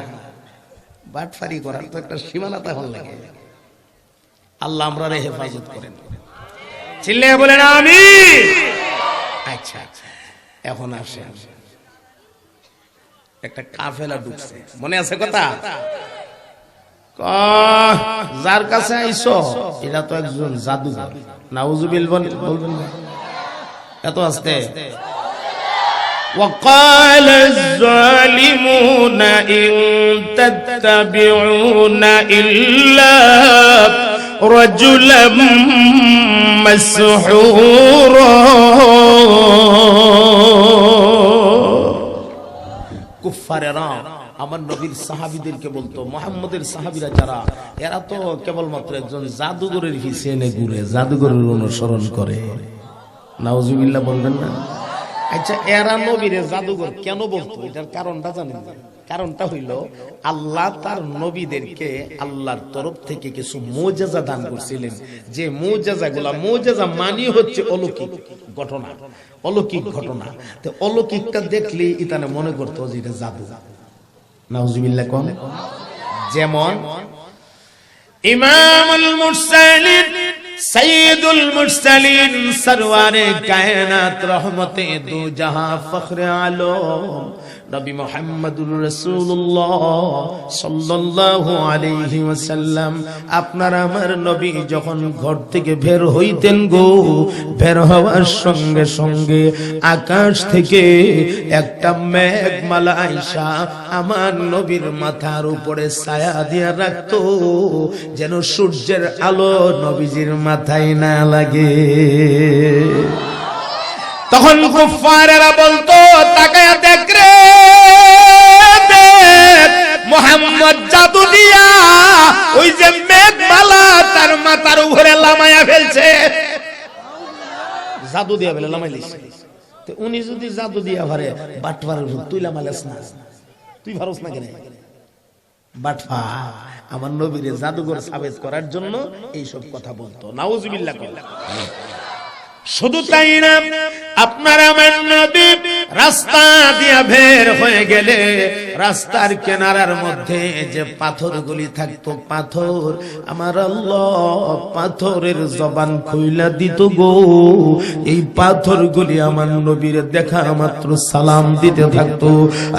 বাটফারি করার তো একটা সীমানাতা হল লাগে। আল্লাহ আমরা হেফাজত করেন, চিল্লে বলেন আমিন। আচ্ছা, এখন আসে একটা কাফেলা ঢুকছে, মনে আছে কথা? যার কাছে আইছো এটা তো একজন জাদুঘর। নাউজুবিল বলবেন না এত আস্তে। وقال الظالمون إن تتبعون إلا رجلا مسحورا। কুফারেরা আমার নবীর সাহাবীদেরকে বলতো, মুহাম্মদের সাহাবীরা যারা, এরা তো কেবলমাত্র একজন জাদুঘরের পিছনে ঘুরে, জাদুঘরের অনুসরণ করে। নাউজুবিল্লাহ বলবেন না? আচ্ছা, এরা নবীরে জাদুঘর কেন বলতো? এটার কারণটা জানেন? কারণটা হইল আল্লাহ তার নবীদেরকে আল্লাহর তরফ থেকে কিছু মুজিজা দান করছিলেন, যে মুজিজাগুলা, মুজিজা মানে হচ্ছে অলৌকিক ঘটনা, অলৌকিক ঘটনা। তো অলৌকিকটা দেখলে ইতানে মনে করতো যে এটা জাদু। নাউজুবিল্লাহ কোন? যেমন ইমামুল মুরসালিন, সৈয়দুল মুরসালিন, সরওয়ারে কায়নাত, রহমতে দু জাহাঁ, ফখরে আলম নবী মুহাম্মদুর রাসূলুল্লাহ সাল্লাল্লাহু আলাইহি ওয়াসাল্লাম, আপনার আমার নবী যখন ঘর থেকে বের হইতেন গো, বের হওয়ার সঙ্গে সঙ্গে আকাশ থেকে একটা মেঘমালা আইসা আমার নবীর মাথার উপরে ছায়া দিয়া রাখতো, যেন সূর্যের আলো নবীজির মাথায় না লাগে। তখন কুফারেরা বলতো, তাকায়া দেখ রে, মুহাম্মদ জাদু দিয়া ওই যে মেঘমালা তার মাথার উপরে লামায়া ফেলছে, জাদু দিয়া ফেলে লামাই দিছে। তো উনি যদি জাদু দিয়া পারে, বাটপারের তুই লামাইলাস না, তুই পারস না কেন? বাটপা আমার নবীরে জাদুঘর সাবেত করার জন্য এইসব কথা বলতো। নাউজুবিল্লাহ। শুধু তাই না, আপনার আমার নবী রাস্তা দিয়ে বের হয়ে গেলে রাস্তার কিনারার মধ্যে যে পাথরগুলি থাকতো, পাথর আমার আল্লাহ পাথরের জবান খুইলা দিত গো। এই পাথরগুলি আমার নবীর দেখা মাত্র সালাম দিতে থাকতো,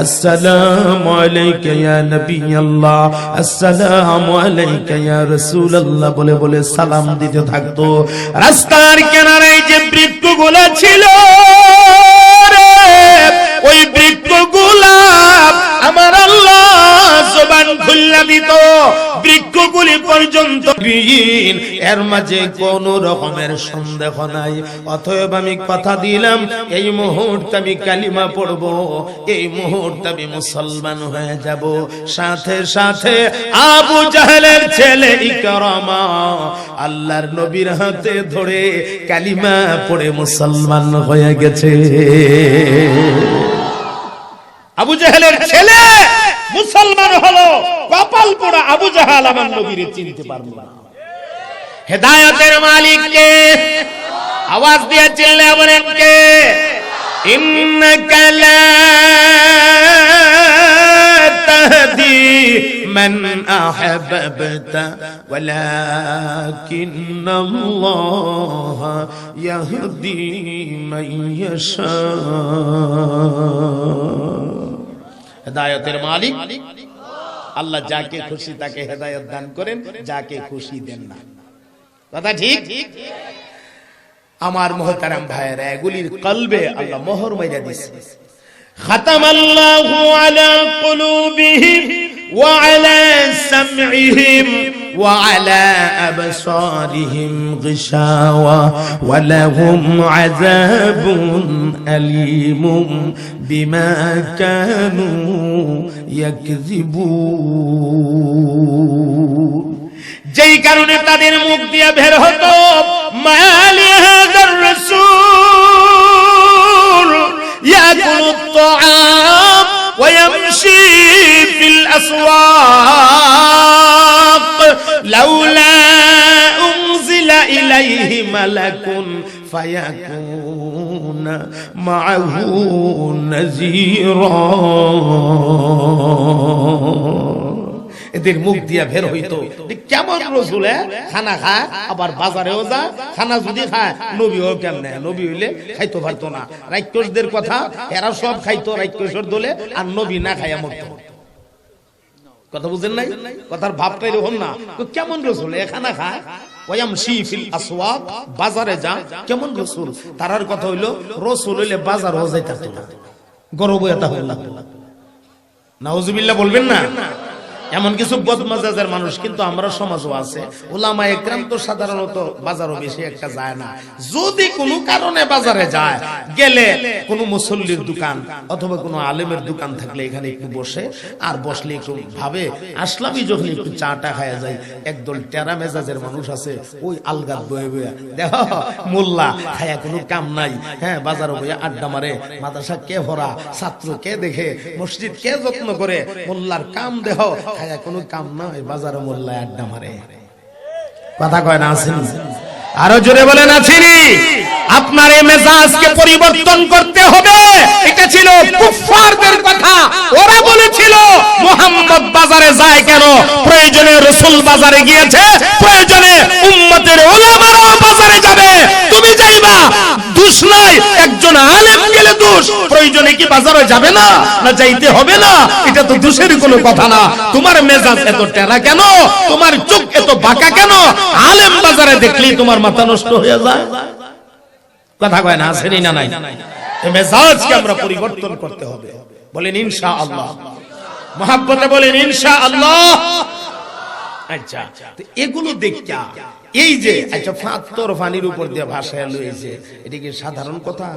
আসসালামু আলাইকা ইয়া নবী আল্লাহ, আসসালামু আলাইকা ইয়া রাসূলুল্লাহ বলে বলে সালাম দিতে থাকতো। রাস্তার কিনারায় যে বৃক্ষগুলো ছিল, ওই বৃক্ষগুলা আমার আল্লাহ জবান খুললা দিত, বৃক্ষগুলি পর্যন্ত। এর মাঝে কোন রকমের সন্দেহ নাই। অতএব আমি কথা দিলাম, এই মুহূর্তে আমি কালিমা পড়ব, এই মুহূর্তে আমি মুসলমান হয়ে যাব। সাথে সাথে আবু জাহেলের ছেলে ইকরামা আল্লাহর নবীর হাতে ধরে কালিমা পড়ে মুসলমান হয়ে গেছে। আবু জাহেলের ছেলে মুসলমান হলো, কপাল পোড়া আবু জাহেল আমার নবীরে চিনতে পারল না। হেদায়েতের মালিক কে? আওয়াজ দিয়ে চিল্লা বলেন কে? ইন্নাকা লা তাহদি মান আহাব্বাতা ওয়ালাকিন্নাল্লাহ ইয়াহদি মান ইয়াশা। হেদায়েতের মালিক আল্লাহ, যাকে খুশি তাকে হেদায়েত দান করেন, যাকে খুশি দেন না। কথা ঠিক? আমার মুহতারাম ভাইয়েরা, এগুলির কলবে আল্লাহ মোহর মাইরা দিয়েছে। খাতামাল্লাহু আলা কুলুবিহিম ওয়া আলা সামঈহিম ওয়া আলা আবসারিহিম গিশাওয়া ওয়া লাহুম আযাবুন আলীমুম বিমা কানু ইয়াকযিবুন। যেই কারণে তাদের মুখ দিয়ে বের হতো মালি হাযার রাসূল ইয়াকুলুত তাআম ওয়া ইয়ামশি ফিল আসওয়াক লাউলা উনজিলা ইলাইহি মালাকুন ফায়াকুনা মাআহু নাযীরা। এদের মুখ দিয়া বের হইতো কেমন রাসূল, খানা খায় আবার বাজারেও যায়, খানা যদি খায় নবীও কেমনে, নবী হইলে খাইতে পারতো না। রাক্ষসদের কথা, এরা সব খাইতো রাক্ষসের দলে, আর নবী না খাইয়া মরতো। কথা বুঝেন নাই? কথার ভাবটাই রকম না। কেমন রাসূল, খানা খায় ওয়ায়ামশি ফিল আসওয়াক, বাজারে যা, কেমন রাসূল? তারার কথা হইলো রাসূল হইলে বাজারও যাইতো না, গরব এটা হইল না। নাউজুবিল্লাহ বলবেন না? এমন কিছু বদমেজাজের মানুষ কিন্তু আমরা সমাজও আছে। উলামা একরাম তো সাধারণত বাজারও বেশি একটা যায় না। যদি কোনো কারণে বাজারে যায়, গেলে কোনো মুসল্লির দোকান অথবা কোনো আলেমের দোকান থাকলে এখানে একটু বসে, আর বসলে একটু ভাবে আসলামই যখন একটু চাটা খাওয়া যায়। একদল টেরা মেজাজের মানুষ আছে, ওই আলগাত বয়ে বয়ে দেখো মোল্লা খায়া কোনো কাম নাই, হ্যাঁ বাজারে বইয়া আড্ডা মারে, মাদ্রাসা কে ভরা, ছাত্র কে দেখে, মসজিদ কে যত্ন করে, মোল্লার কাম দেহ কোনো কাম নয়, বাজারে মোল্লায় আড্ডা মারে। কথা কয় না? আসেনি? আরো জোরে বলেন আছিনি? আপনার এই মেজাজকে পরিবর্তন করতে হবে। এটা ছিল কুফফারদের কথা। ওরা বলেছিল মুহাম্মদ বাজারে যায় কেন? প্রয়োজনে রাসূল বাজারে গিয়েছে, প্রয়োজনে উম্মতের উলামারাও বাজারে যাবে, তুমি যাইবা, দোষ নাই। একজন আলেম গেলে দোষ, প্রয়োজনে কি বাজারে যাবে না? না যাইতে হবে না? এটা তো দোষের কোনো কথা না। তোমার মেজাজ এত টেরা কেন? তোমার চোখ এত বাঁকা কেন? আলেম বাজারে দেখলেই তোমার মাথা নষ্ট হয়ে যায়। কথা কয় না? আসেনি না নাই? এই মেজাজকে আমরা পরিবর্তন করতে হবে। বলেন ইনশাআল্লাহ। মহব্বতে বলেন ইনশাআল্লাহ। আচ্ছা, তো এগুলো দেখা এই যে আচ্ছা ফাত্তর পানির উপর দিয়ে ভাষায় লইছে, এটা কি সাধারণ কথা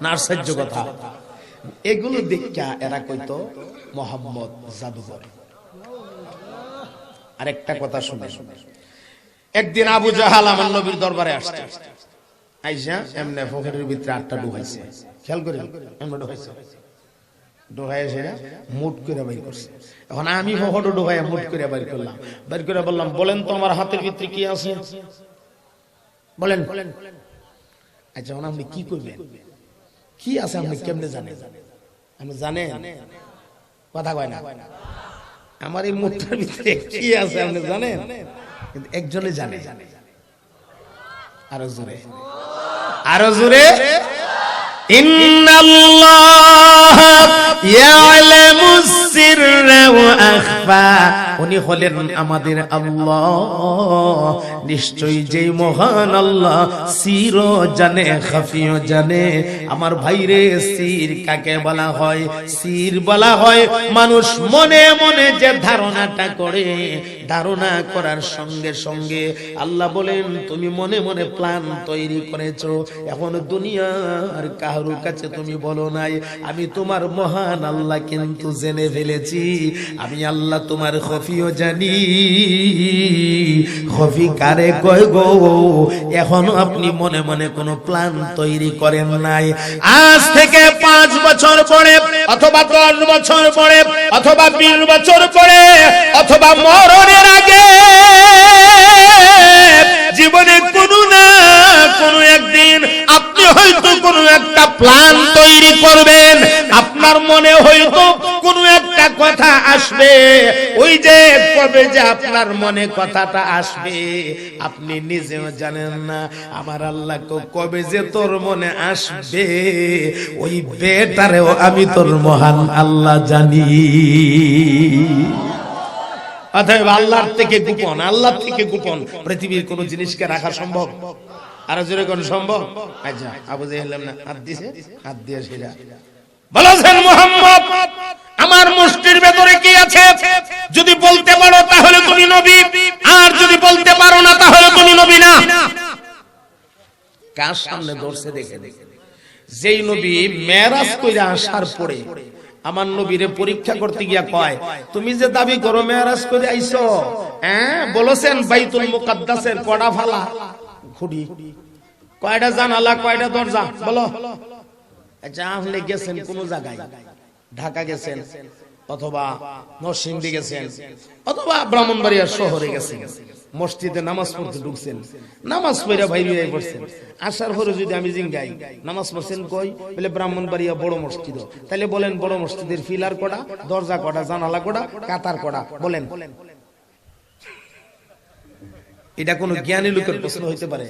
না আশ্চর্য কথা? এগুলো দেখা এরা কইতো মুহাম্মদ জাদুঘর। আরেকটা কথা শুনে, একদিন আবু জাহাল আমার নবীর দরবারে আসছে, আইসা এমনে পকেটের ভিতরে আটটা ঢুকাইছে। খেয়াল করে এমনে ঢুকাইছে, ঢুকাইছে মুট করে বাইর করছে। এখন আমি পকেটে ঢুকাইয়া মুট করে বাইর করলাম। বাইর করে বললাম, বলেন তো আমার হাতের ভিতরে কি আছে? বলেন। আচ্ছা আপনি কি করবেন, কি আছে আপনি কেমনে জানেন? আপনি জানেন? কথা কয় না। আমার এই মুখটার ভিতরে কি আছে আপনি জানেন? কিন্তু একজনে জানে। আরো জোরে, আরো জোরে। ইন্নাল্লাহ ইয়ালামু সিররা ওয়া আখফা, উনি হলেন আমাদের আল্লাহ। নিশ্চয়ই যেই মহান আল্লাহ সিরও জানে খাফিও জানে। আমার ভাইরে, সির কাকে বলা হয়? সির বলা হয় মানুষ মনে মনে যে ধারণাটা করে, ধারণা করার সঙ্গে সঙ্গে আল্লাহ বলেন তুমি মনে মনে প্ল্যান তৈরি করেছো, এখন দুনিয়ার কারোর কাছে তুমি বলো নাই, আমি তোমার মহান আল্লাহ কিন্তু জেনে ফেলেছি। আমি আল্লাহ তোমার খফিও জানি। খফি কারে কয় গো? এখনো আপনি মনে মনে কোনো প্ল্যান তৈরি করেন নাই। আজ থেকে 5 বছর পরে অথবা 10 বছর পরে অথবা 20 বছর পরে অথবা মরণের আগে জীবনে কোনো না কোনো একদিন আপনি হয়তো কোনো একটা প্ল্যান তৈরি করবেন। আপনার মনে হয়তো কোনো একটা কথা আসবে, ওই যে কবে যে আপনার মনে কথাটা আসবে আপনি নিজেও জানেন না। আমার আল্লাহ কবে যে তোর মনে আসবে ওই বেটারেও আমি তোর মহান আল্লাহ জানি। অতএব আল্লাহর থেকে গোপন, আল্লাহর থেকে গোপন পৃথিবীর কোন জিনিসকে রাখা সম্ভব? আর জোরে কোন সম্ভব? আচ্ছা আবু জেহেল না হাত দিয়েছে, হাত দিয়ে সেটা বলেছেন মুহাম্মদ আমার মুষ্টির ভেতরে কি আছে, যদি বলতে পারো তাহলে তুমি নবী, আর যদি বলতে পারো না তাহলে তুমি নবী না। কার সামনে ধরছে দেখে দেখে? যেই নবী মেরাজ কইরা আসার পরে আমার নবীরে পরীক্ষা করতে গিয়া কয়, তুমি যে দাবি করো মেরাজ করে আইছো, বলেছেন বাইতুল মুকাদ্দাসের কয়টা ফালা খুঁড়ি, কয়টা জানালা, কয়টা দরজা বলো। আচ্ছা আপনি গেছেন কোন জায়গায়, ঢাকা গেছেন অথবা নরসিংদী গেছেন অথবা ব্রাহ্মণবাড়িয়া শহরে গেছেন, মসজিদে নামাজ পড়তে ঢুকছেন, নামাজ পড়া বাইরে পড়ছেন, আসার পরে যদি আমি জিঙ্গাই নামাজ পড়ছেন কই, বলে ব্রাহ্মণবাড়িয়া বড় মসজিদ। তাহলে বলেন বড় মসজিদের ফিলার কটা, দরজা কটা, জানালা কটা, কাতার কটা বলেন? এটা কোন জ্ঞানী লোকের প্রশ্ন হইতে পারে?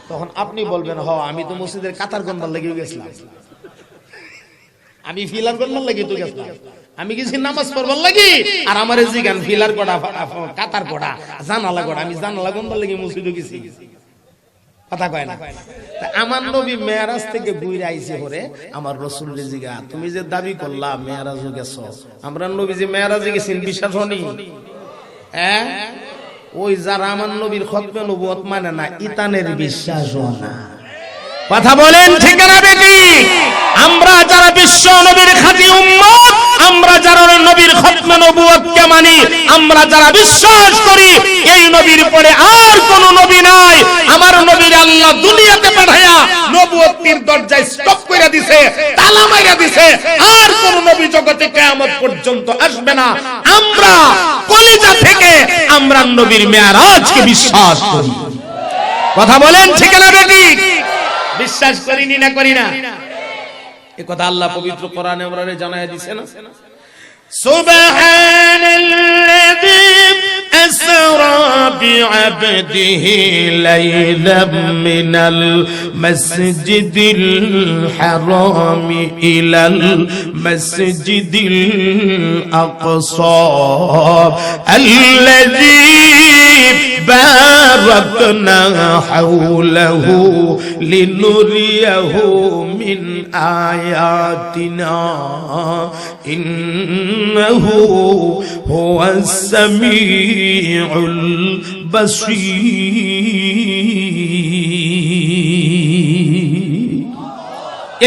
তখন আপনি বলবেন হ আমি তো মসজিদের কাতার গন্ডার লেগে গেছিলাম, আমি ফিলার গন্ডার লেগে তো গেছিলাম, আমি গেছি নামাজ পড়বার লাগি, আর আমার জিগান ফিলার কটা, কাতার কটা, জানালা কটা, আমি জানালা গন্ডার লেগে মসজিদে গেছি। কথা কয় না? আমার নবী মেরাজ থেকে বুইরা আইছে পরে আমার রাসূল জিগা, তুমি যে দাবি করলা মেরাজে গেছো, আমরা নবী যে মেরাজে গেছেন বিশ্বাস হনি? ওই যারা আমার নবীর খতমে নবুয়ত মানে না, ইতানের বিশ্বাস না। কথা বলেন ঠিক না বেটি? আমরা যারা বিশ্ব নবীর খাঁটি উম্মত, আমরা যারা নবীর খতমে নবুয়তকে মানি, আমরা যারা বিশ্বাস করি এই নবীর পরে আর কোন নবী নাই, আমার নবীর আল্লাহ দুনিয়াতে পাঠায়া নবুয়তের দরজায় স্টপ কইরা দিয়েছে, তালা মাইরা দিয়েছে, আর কোন নবী জগতে কিয়ামত পর্যন্ত আসবে না। আমরা কলিজা থেকে আমরা নবীর মেরাজকে বিশ্বাস করি। কথা বলেন ঠিক না বেটি? বিশ্বাস করিনি না করি না? এই কথা আল্লাহ পবিত্র কোরআনে আমারে জানায় দিয়েছে না? সুবহানাল্লাযী আসরা বি'আবদিহি লাইলাম মিনাল মাসজিদিল হারাম ইলাল মাসজিদিল আকসা আল্লাযী باركنا حوله لنريه من آياتنا إنه هو السميع البصير।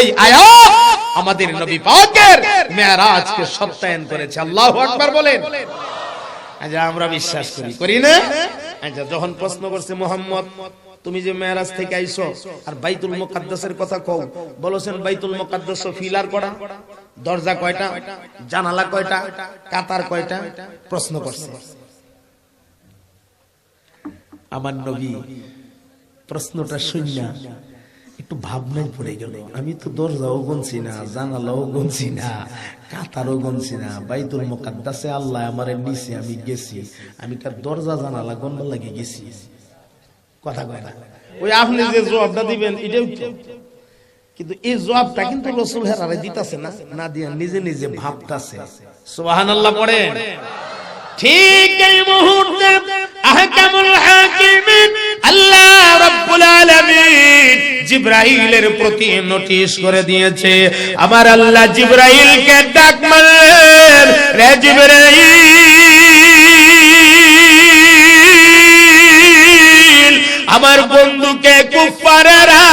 এই আয়াত আমাদের নবী পাকের মেরাজকে সত্যায়ন করেছে। আল্লাহু আকবার বলেন। আচ্ছা আমরা বিশ্বাস করি, করি না? আচ্ছা যখন প্রশ্ন করছে মুহাম্মদ তুমি যে মেরাজ থেকে আইছো আর বাইতুল মুকাদ্দাসের কথা কও, বলেছেন বাইতুল মুকাদ্দাস ফিলার কয়টা, দরজা কয়টা, জানালা কয়টা, কাতার কয়টা, প্রশ্ন করছে। আমার নবী প্রশ্নটা শুনিয়া একটু ভাবনায় পড়ে গেল, আমি তো দরজাও গুনছি না, জানালাও গুনছি না, কাতারও গুনছি না, বাইতুল মুকাদ্দাসে আল্লাহ আমারে নিচে আমি গেছি, আমি তার দরজা জানালা গন্ডা লাগে গেছি। কথা কয় না? ওই আপনি যে জবাবটা দিবেন এটাও তো, কিন্তু এই জবাবটা কিন্তু রাসূল হেরারে দিতাছে না, না দিয়া নিজে নিজে ভাবতাছে। সুবহানাল্লাহ পড়েন। ঠিক এই মুহূর্তে আহকামুল হাকিমিন আল্লাহ রাব্বুল আলামিন জিবরাইলের প্রতি নোটিশ করে দিয়েছে। আমার আল্লাহ জিবরাইলকে ডাক মারলেন, রে জিবরাইল, আমার বন্ধুকে কুফারেরা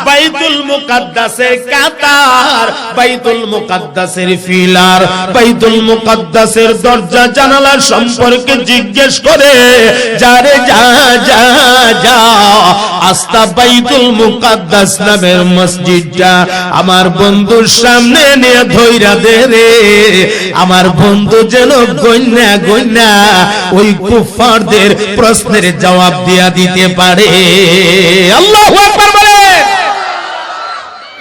বাইতুল মুকাদ্দাসের কাতার, বাইতুল মুকাদ্দাসের ফিলার, বাইতুল মুকাদ্দাসের দরজা জানালা সম্পর্কে জিজ্ঞেস করে, যারে যা যা যা আস্তা বাইতুল মুকাদ্দাস নামের মসজিদটা আমার বন্ধুর সামনে নিয়ে ধইরা দে রে, আমার বন্ধু যেন গন্যা গন্যা ওই কুফারদের প্রশ্নের জবাব দিয়া দিতে পারে। আল্লাহু আকবার বলে।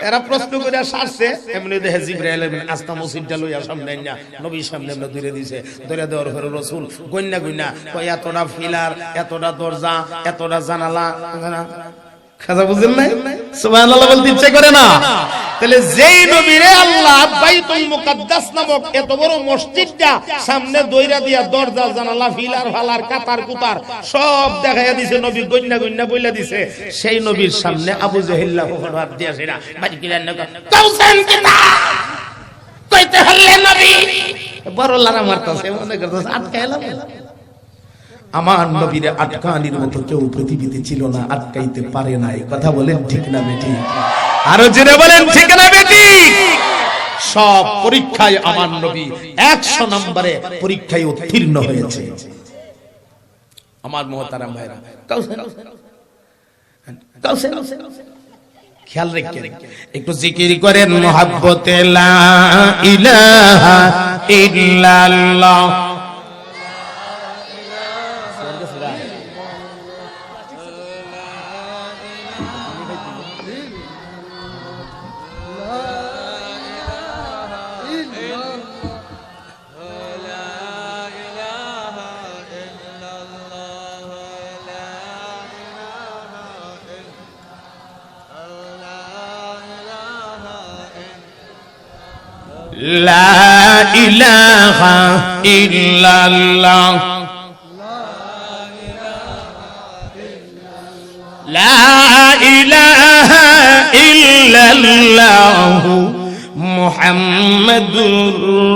এরা প্রশ্ন করে সারছে, এমনি দেখে জিবরাইল আস্তা মসজিদটা লইয়া সামনে না নবীর সামনে আমরা ধরে দিছে, ধরে দেওয়ার পরে রাসূল গন্যা গন্যা কয় এতটা ফিলার, এতটা দরজা, এতটা জানালা, খাজা বুঝেন নাই? সুবহানাল্লাহ বলতে ইচ্ছে করে না? তাহলে যেই নবীরে আল্লাহ বাইতুল মুকাদ্দাস নামক এত বড় মসজিদটা সামনে দইরা দিয়া দরজা জানালা ফিলার ফালার কাতার কুতার সব দেখাইয়া দিছে, নবী গন্যা গন্যা বইলা দিছে, সেই নবীর সামনে আবু জাহেল হাত দিয়া সেরা বাড়ি কিরান না কাউসান কিতা কইতে হলে নবী বড় লারা মারতাছে, মনে করতেছে আটকাইলাম। আমার নবীরে আটকানির মতো কেউ পৃথিবীতে ছিল না, আটকাইতে পারে নাই। কথা বলেন ঠিক না বেটি? আরো জেনে বলেন ঠিক না বেটি? সব পরীক্ষায় আমার নবী 100 নম্বরে পরীক্ষায় উত্তীর্ণ হয়েছে। আমার মুহতারাম ভাইরা, খেয়াল রাখেন, একটু জিকির করেন মুহাব্বতে লা ইলাহা ইল্লাল্লাহ। লা ইলাহা ইল্লাল্লাহ, লা ইলাহা ইল্লাল্লাহ মুহাম্মাদুর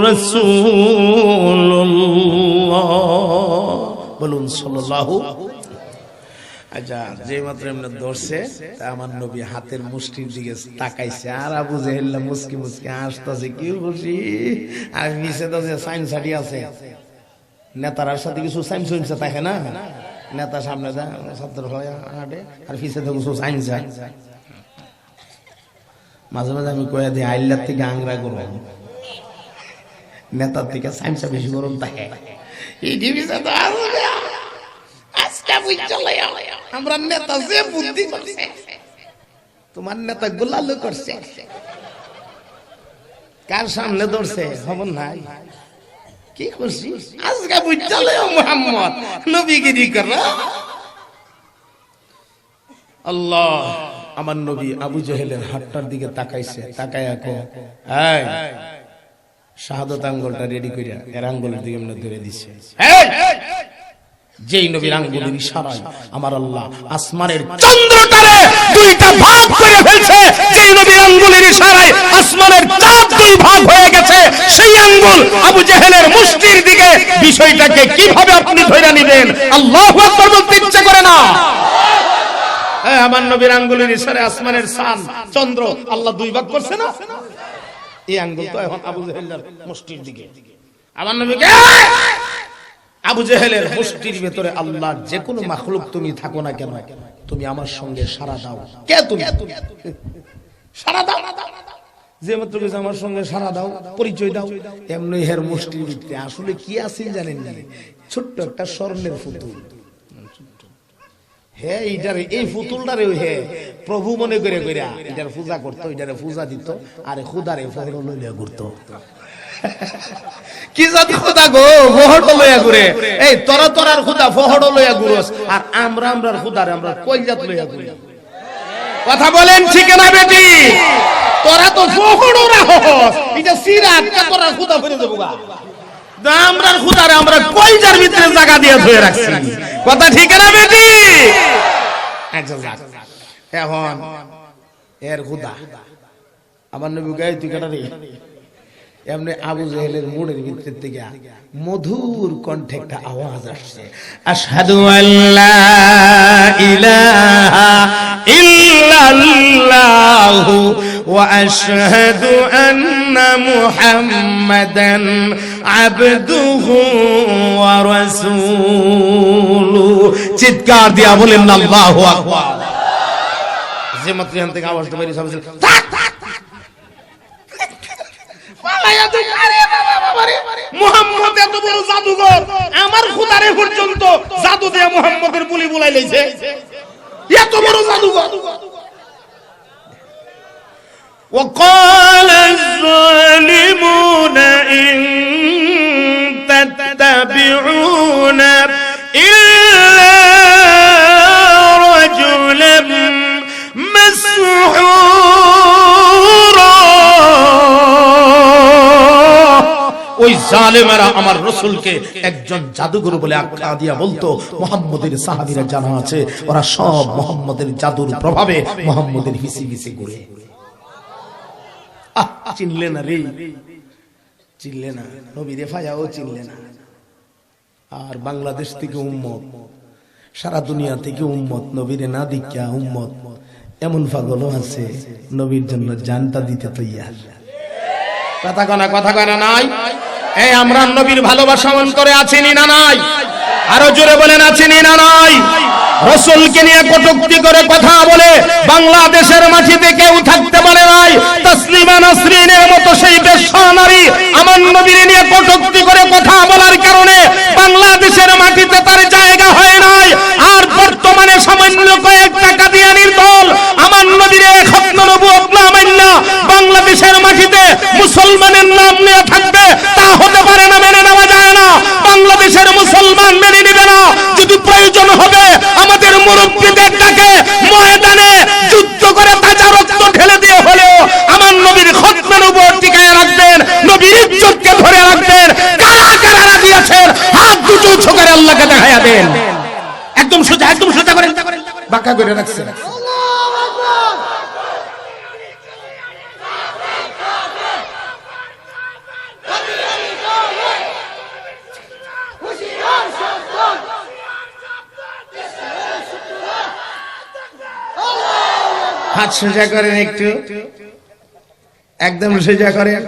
রাসূলুল্লাহ। বলুন সাল্লাল্লাহু। আচ্ছা, যে মাত্র এমনি ধরছে তা আমার নবী হাতের মুষ্টির দিকে তাকাইছে, আর আবু জাহেল মুস্কি মুস্কি হাসতেছে, কি খুশি। আর নিচে তো যে সাইন সাটি আছে, নেতার সাথে কিছু সাইন শুনছে থাকে না, নেতা সামনে যা ছাত্র হয় হাঁটে, আর পিছে তো কিছু সাইন যায়। মাঝে মাঝে আমি কয়ে দিই আইল্লার থেকে আংরা গরম, নেতার থেকে সাইন্সা বেশি গরম থাকে। আমরা নেতা যে বুদ্ধি করছে, তোমার নেতা গোলালো করছে, কার সামনে ধরছে খবর নাই, কি করছি আজকে বুঝলে মুহাম্মদ নবীগিরি করা। আল্লাহ, আমার নবী আবু জাহেলের হাতটার দিকে তাকাইছে, তাকায়া কো এই শাহাদাত আঙ্গুলটা রেডি কইরা এর আঙ্গুলের দিকে আমরা ধরে দিছে। যেই নবীর আঙ্গুলের ইশারায় আমার আল্লাহ আসমানের চন্দ্রটারে দুইটা ভাগ করে ফেলছে, যেই নবীর আঙ্গুলের ইশারায় আসমানের চাঁদ দুই ভাগ হয়ে গেছে, সেই আঙ্গুল আবু জাহেলের মুষ্টির দিকে। বিষয়টাকে কিভাবে আপনি ধরে নেবেন? আল্লাহু আকবার বলতে ইচ্ছে করে না? আমার নবীর আঙ্গুলের ইশারায় আসমানের চাঁদ চন্দ্র আল্লাহ দুই ভাগ করছে না, এই আঙ্গুল তো এখন আবু জাহেলের মুষ্টির দিকে। আমার নবীকে আবু জাহেলের মুষ্টির ভেতরে আল্লাহ যে কোনো মাখলুক তুমি থাকো না কেন, তুমি আমার সঙ্গে সারা দাও। কে তুমি? সারা দাও, যে মাত্র কিছু আমার সঙ্গে সারা দাও, পরিচয় দাও। এমনি হের মুষ্টির ভিতরে আসলে কি আছে জানেন না, ছোট্ট একটা স্বর্ণের পুতুল, হে এইটার এই পুতুলটারে হে প্রভু মনে করে কইরা এটার পূজা করতো, এটারে পূজা দিত, আর খুদারে ফহর লইয়া ঘুরতো। কি জাতি খুদা গো, ফহর লইয়া ঘুরে। এই তোরা তোরার খুদা ফহর লইয়া ঘুরস, আর আমরা আমরার খুদারে আমরা কইজাত লইয়া ঘুরি। কথা বলেন ঠিক না বেটি? তোরা তো ফহর রাখস, এটা সিরাত কা তোরা খুদা ফিরে দেবো গা। আমরার খুদারে আমরা কইজার ভিতরে জায়গা দিয়ে ধরে রাখছি। কথা ঠিক না বেটি? আচ্ছা যাক, এখন এর খুদা আমার নবী গায়ে তুই কাটা রে এমনি আবু জেহেলের মুড়ের ভিতর থেকে মধুর কণ্ঠে একটা আওয়াজ আসছে, আশহাদু আল্লা ইলাহা ইল্লাল্লাহু ওয়া আশহাদু আন্না মুহাম্মাদান আবদুহু ওয়া রাসূলুহু। চিৎকার দিয়া বলেন আল্লাহু আকবার। যে মাত্র এখান থেকে আওয়াজটা বেরিয়ে সব মুহাম্মদ এত বড় জাদুঘর, আমার খুদারে পর্যন্ত জাদু দিয়ে মুহাম্মদের বুলি বুলাই লইছে, এত বড় জাদুঘর। وقال الظالمون إن تتبعون إلا رجلا مسحورا। ওই জালেমেরা আমার রাসূলকে একজন জাদুঘর বলে আখ্যা দিয়া বলতো। মুহাম্মদের সাহাবীরা জানা আছে, ওরা সব মুহাম্মদের জাদুর প্রভাবে মুহাম্মদের হিসি হিসি ঘুরে। চিনলে না রে, চিনলে না, নবীরে ফায়াও চিনলে না। আর বাংলাদেশ থেকে উম্মত, সারা দুনিয়া থেকে উম্মত, নবীরে না দীক্ষা উম্মত এমন পাগলও আছে নবীর জন্য জানটা দিতে তৈয়ার। কথা কনা নাই? এই আমরা নবীর ভালোবাসা অন্তরে আছি না নাই? আরো জোরে বলেন আছি না নাই? রাসূলকে নিয়ে কটূক্তি করে কথা বলে বাংলাদেশের মাটিতে কেউ থাকতে পারে নাই। তাসলিমা নাসরিনের মতো সেই বেশ্যা নারী আমার নবীর নিয়ে কটূক্তি করে কথা বলার কারণে বাংলাদেশের মাটিতে তার জায়গা হয় নাই। আর বর্তমানে সামান্য কয়েক টাকা দিয়ে নির্দল আমার নবীর খতম নবুয়ত না মাইন্না বাংলাদেশের মাটিতে মুসলমানের নাম নিয়ে থাকবে, তা হতে পারে না, মেনে নেওয়া যায় না। বাংলাদেশের মুসলমান মেনে নেবে না। যদি প্রয়োজন হবে আমাদের মুরব্বিদের ডাকে ময়দানে যুদ্ধ করে তাজা রক্ত ঢেলে দিয়ে হলেও আমার নবীর খতম নবুয়ত টিকায় রাখবেন, নবীর ইজ্জতকে ধরে রাখবেন। কারা কারা রাজি আছেন হাত দুটো উঁচু করে আল্লাহকে দেখায়া দেন। একদম সোজা করেন, বাঁকা করে রাখছেন। হাত সোজা করেন, একটু একদম সোজা করেন,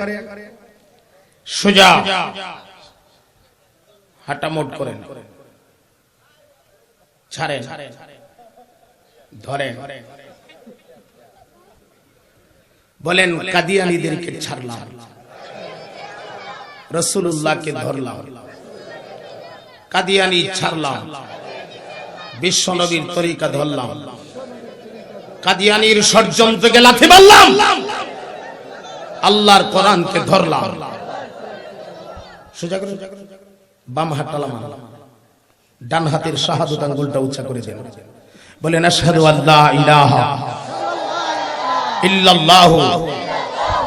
সোজা হাঁটা মোট করেন, ছাড়েন, ধরেন, বলেন কাদিয়ানীদেরকে ছাড়লাম, রাসূলুল্লাহকে ধরলাম, কাদিয়ানী ছাড়লাম, বিশ্ব নবীর তরিকা ধরলাম, কাদিয়ানীর ষড়যন্ত্রকে লাথি মারলাম, আল্লাহর কোরআনকে ধরলাম। সোজা করে বাম হাত টালা মারলাম, ডান হাতের শাহাদাত আঙ্গুলটা উঁচা করে দেন, বলেন আশহাদু আল্লা ইলাহা ইল্লাল্লাহু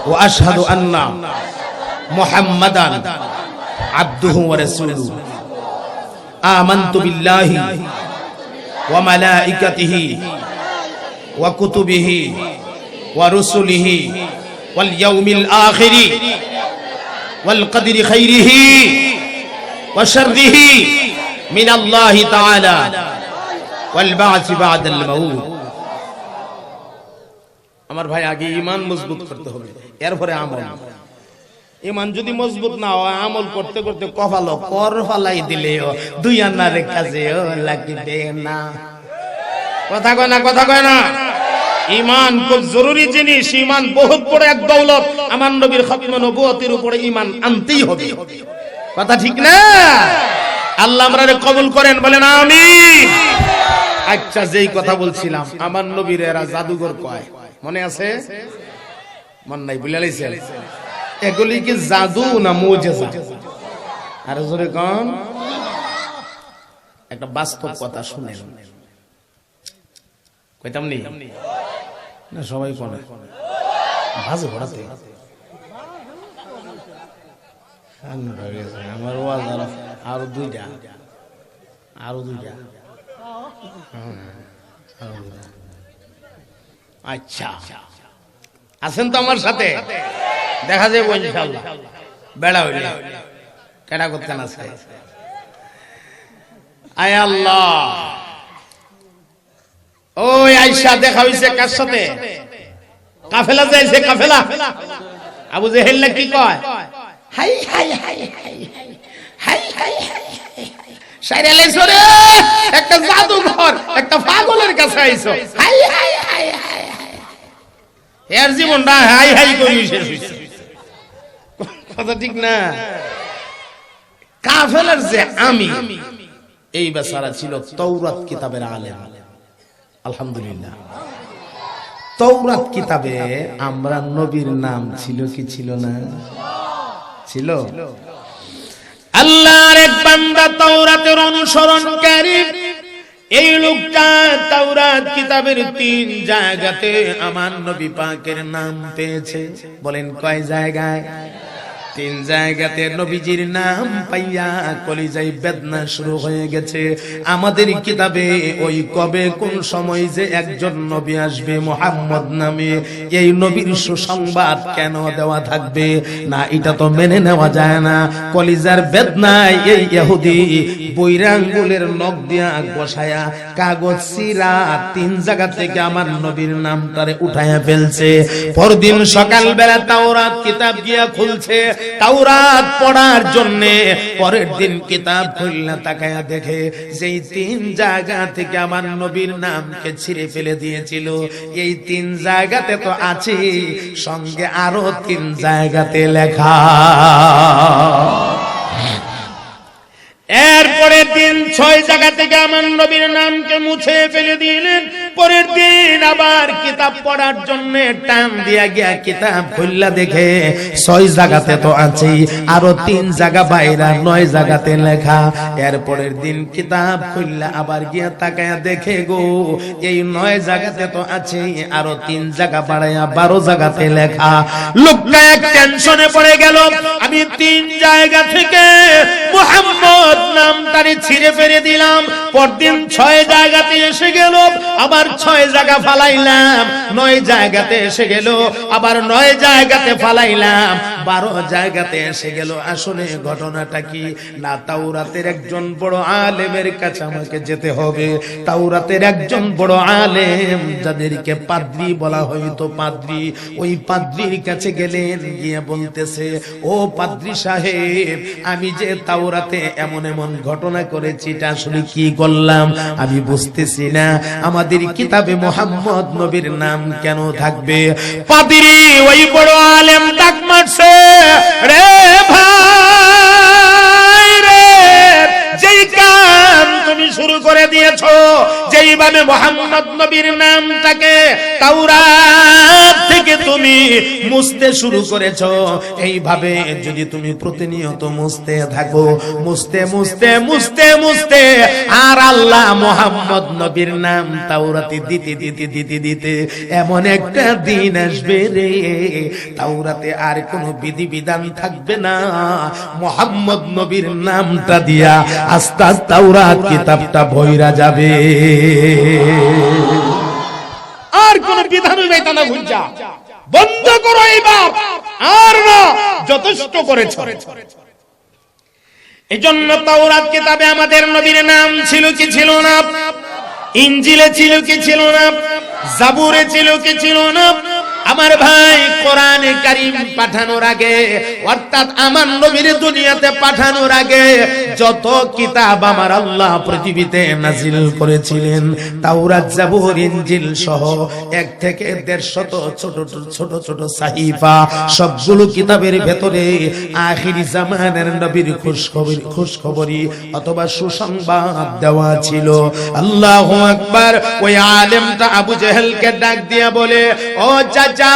ওয়া আশহাদু আন্না মুহাম্মাদান আবদুহু ওয়া রাসূলুহু। আমানতু বিল্লাহি ওয়া মালাইকাতিহি ওয়া কুতুবিহি ওয়া রুসুলিহি ওয়াল ইয়াউমিল আখিরি ওয়াল কদরি খাইরিহি ওয়া শাররিহি মিনাল্লাহি তাআলা ওয়াল বা'থি বা'দাল মাউত। আমার ভাই, আগে ঈমান মজবুত করতে হবে, এরপরে আমল। ঈমান যদি মজবুত না হয়, আমল করতে করতে কপাল কর ফালাই দিলেও দুই আনার কাজেও লাগবে না। কথা কয় না? ঈমান খুব জরুরি জিনিস, ঈমান বহুত বড় এক দৌলত। আমার নবীর খতম নবুয়তের উপরে ঈমান আনতেই হবে। কথা ঠিক না? আল্লাহ আমরারে কবুল করেন, বলেন আমিন। আচ্ছা, যেই কথা বলছিলাম, আমার নবীর এরা জাদুঘর কয়, মনে আছে? মন নাই, বুঝে লাইছেন? এগুলি কি জাদু না মুজিজা? আর জোরে কোন? একটা বাস্তব কথা শুনেন, কইতাম নি না? সবাই কোনে বাজে ঘোড়াতে আমার ওয়াজ আরো দুইটা। আচ্ছা, আছেন তো আমার সাথে? দেখা যাবে ইনশাআল্লাহ। বেড়া হইলে কেডা করতেন আছে? আয় আল্লাহ, ওই আয়েশা দেখা হইছে কার সাথে? কাফেলা যাইছে, কাফেলা। আবু জেহেল কি কয়? High high high high high high high high সাইরা লাইছো রে, একটা জাদুঘর, একটা পাগলের কাছে আইছো। High high high high high, এর জীবনটা হাই হাই করি শেষ হইছে। কথা ঠিক না? কাফেলার যে আমি, এই বেচারা ছিল তাওরাত কিতাবের আলেম। আলহামদুলিল্লাহ, তাওরাত কিতাবে আমরা নবীর নাম ছিল কি ছিল না? ছিল। আল্লাহর এক বান্দা তাওরাতের অনুসরণকারী, এই লোকটা তাওরাত কিতাবের 3 জায়গাতে আমার নবী পাকের নাম পেয়েছে। বলেন কয় জায়গায়? 3 জায়গাতে নবীজির নাম পাইয়া কলিজায় বেদনা শুরু হয়ে গেছে। আমাদের কিতাবে ওই কবে কোন সময় যে একজন নবী আসবে মুহাম্মদ নামে, এই নবীর সুসংবাদ কেন দেওয়া থাকবে না? এটা তো মেনে নেওয়া যায় না। কলিজার বেদনায় এই ইহুদি বৈরাঙ্গুলের নখ দিয়া বসায়া কাগজ সিরা 3 জায়গা থেকে আমার নবীর নামটারে উঠায়া ফেলছে। পরদিন সকালবেলা তাওরাত কিতাব গিয়া খুলছে তাওরাত পড়ার জন্য। পরের দিন কিতাব খুলনা তাকায়া দেখে যেই 3 জায়গা থেকে আমার নবীর নামকে ছিঁড়ে ফেলে দিয়েছিল, এই 3 জায়গাতে তো আছে, সঙ্গে আরো 3 জায়গাতে লেখা। এরপরে দিন 6 জায়গা থেকে আমার নবীর নামকে মুছে ফেলে দিলেন। পরের দিন আবার কিতাব পড়ার জন্য টান দিয়া গিয়া কিতাব খুললা দেখে 6 জায়গাতে তো আছে, আরো 3 জায়গা বাইরা 9 জায়গাতে লেখা। এরপরের দিন কিতাব খুললা আবার গিয়া তাকায়া দেখে গো, এই 9 জায়গাতে তো আছে, আরো 3 জায়গা বাড়ায়া 12 জায়গাতে লেখা। লোকটা এক টেনশনে পড়ে গেল, আমি 3 জায়গা থেকে মুহাম্মদ নামটারে ছিঁড়ে ফেলে দিলাম, পরদিন 6 জায়গাতে এসে গেল, আবার 6 জায়গা ফালাইলাম, 9 জায়গাতে এসে গেল, আবার 9 জায়গাতে ফালাইলাম, 12 জায়গাতে এসে গেল। আসলে ঘটনাটা কি না? তাওরাতের একজন বড় আলেমের কাছে আমাকে যেতে হবে। তাওরাতের একজন বড় আলেম, যাদেরকে পাদ্রী বলা হয়তো, পাদ্রী, ওই পাদ্রীর কাছে গেলেন, গিয়ে বলতেছে, ও পাদ্রী সাহেব, আমি যে তাওরাতে এমন এমন ঘটনা করেছি, এটা আসলে কি করলাম আমি বুঝতেছি না। আমাদের কিতাবে মুহাম্মদ নবীর নাম কেন থাকবে? পাদ্রী ওই বড় আলেম ডাক মারছে, রে ভাই রে, যেই কাম তুমি শুরু করে দিয়েছো, যেইভাবে মুহাম্মদ নবীর নামটাকে তাওরাত থেকে তুমি মুছতে শুরু করেছো, এইভাবে যদি তুমি প্রতিনিয়ত মুছতে থাকো, মুছতে মুছতে মুছতে মুছতে, আর আল্লাহ মুহাম্মদ নবীর নাম তাওরাতে দিতে দিতে দিতে দিতে এমন একটা দিন আসবে রে, তাওরাতে আর কোনো বিধিবিধান থাকবে না, মুহাম্মদ নবীর নামটা দিয়া আস্তে আস্তে তাওরাত কিতাবটা ভইরা যাবে, আর কোন বিধান হইবে না। ভুলজা বন্ধ করো এই বাপ, আর না, যথেষ্ট করেছো। এজন্য তাওরাত কিতাবে আমাদের নবীর নাম ছিল কি ছিল না? ইনজিলে ছিল কি ছিল না? জাবুরে ছিল কি ছিল না? আমার ভাই কোরআনে কারীম পাঠানোর আগে অর্থাৎ আমার নবীর দুনিয়াতে পাঠানোর আগে যত কিতাব আমার আল্লাহ পৃথিবীতে নাজিল করেছিলেন তাওরাত জাবুর ইনজিল সহ 1 থেকে 150 ছোট ছোট সাহিফা সবগুলো কিতাবের ভেতরে আখিরি জামানের নবীর খুশখবরি অথবা সুসংবাদ দেওয়া ছিল। আল্লাহু আকবার। ওই আলেমটা আবু জেহেলকে ডাক দিয়া বলে, ও চাচা,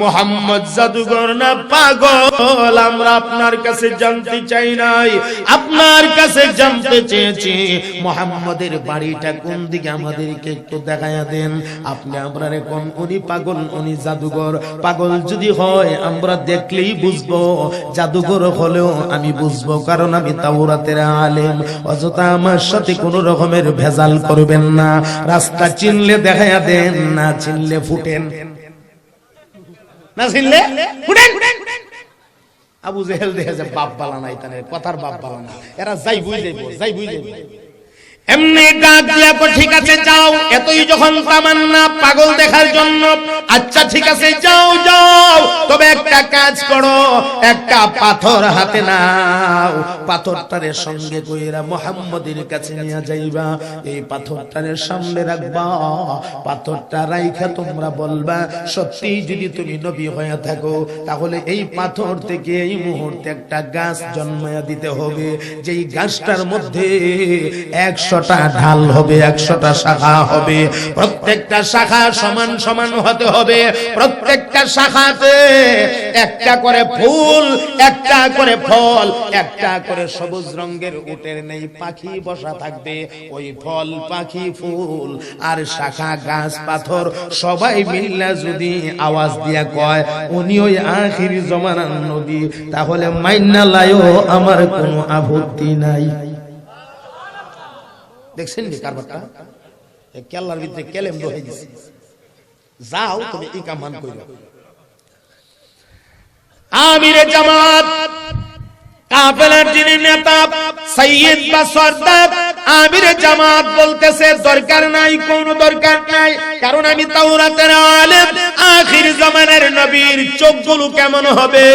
মুহাম্মদ জাদুঘর না পাগল? আমরা আপনার কাছে জানতে চাই নাই, আপনার কাছে জানতে চেয়েছি মুহাম্মদের বাড়িটা কোন দিকে, আমাদেরকে একটু দেখায়া দেন। আপনি আমরা কোন উনি পাগল, উনি জাদুঘর? পাগল যদি হয় আমরা দেখলেই বুঝবো, জাদুঘর হলেও আমি বুঝবো, কারণ আমি তাওরাতের আলেম। অযথা আমার সাথে কোন রকমের ভেজাল করবেন না। রাস্তা চিনলে দেখায়া দেন, না চিনলে ফুটেন, না চিনলে ফুটেন। আবু জেহেল দেখে যে বাপ বালা নাই, তানে কথার বাপ বালা না, এরা যাই বুঝ যাইব এমনি ডাক দিয়া কো, ঠিক আছে যাও, এতই যখন তামান্না পাগল দেখার জন্য, আচ্ছা ঠিক আছে যাও যাও, তবে একটা কাজ করো, একটা পাথর হাতে নাও, পাথরটারে সঙ্গে কইরা মুহাম্মদের কাছে নিয়ে যাইবা, এই পাথরটারে সামনে রাখবা, পাথরটা রাইখা তোমরা বলবা সত্যি যদি তুমি নবী হয়ে থাকো তাহলে এই পাথর থেকে এই মুহূর্তে একটা গাছ জন্মায়া দিতে হবে, যেই গাছটার মধ্যে 100টা ঢাল হবে, 100টা শাখা হবে, প্রত্যেকটা শাখা সমান সমান হতে হবে, প্রত্যেকটা শাখাতে একটা করে ফুল, একটা করে ফল, একটা করে সবুজ রঙের উটের নেই পাখি বসা থাকবে, ওই ফল পাখি ফুল আর শাখা গাছ পাথর সবাই মিল্লা যদি আওয়াজ দিয়া কয় উনি ওই আখিরি জমানার নবী, তাহলে মাইন্না লাইও আমার কোনো আপত্তি নাই। দেখছেন নি কারবারটা? কেল্লার ভিতরে কেলেম রয়ে গেছে। যাও তুমি ইকামান কইরো। আমিরে জামাত, কাফেলার যিনি নেতা, সাইয়্যিদ বা সরদার আমিরে জামাত বলতেছে দরকার নাই, কোনো দরকার নাই, কারণ আমি তাওরাতের আলেম, আখির জামানের নবীর চোখগুলো কেমন হবে,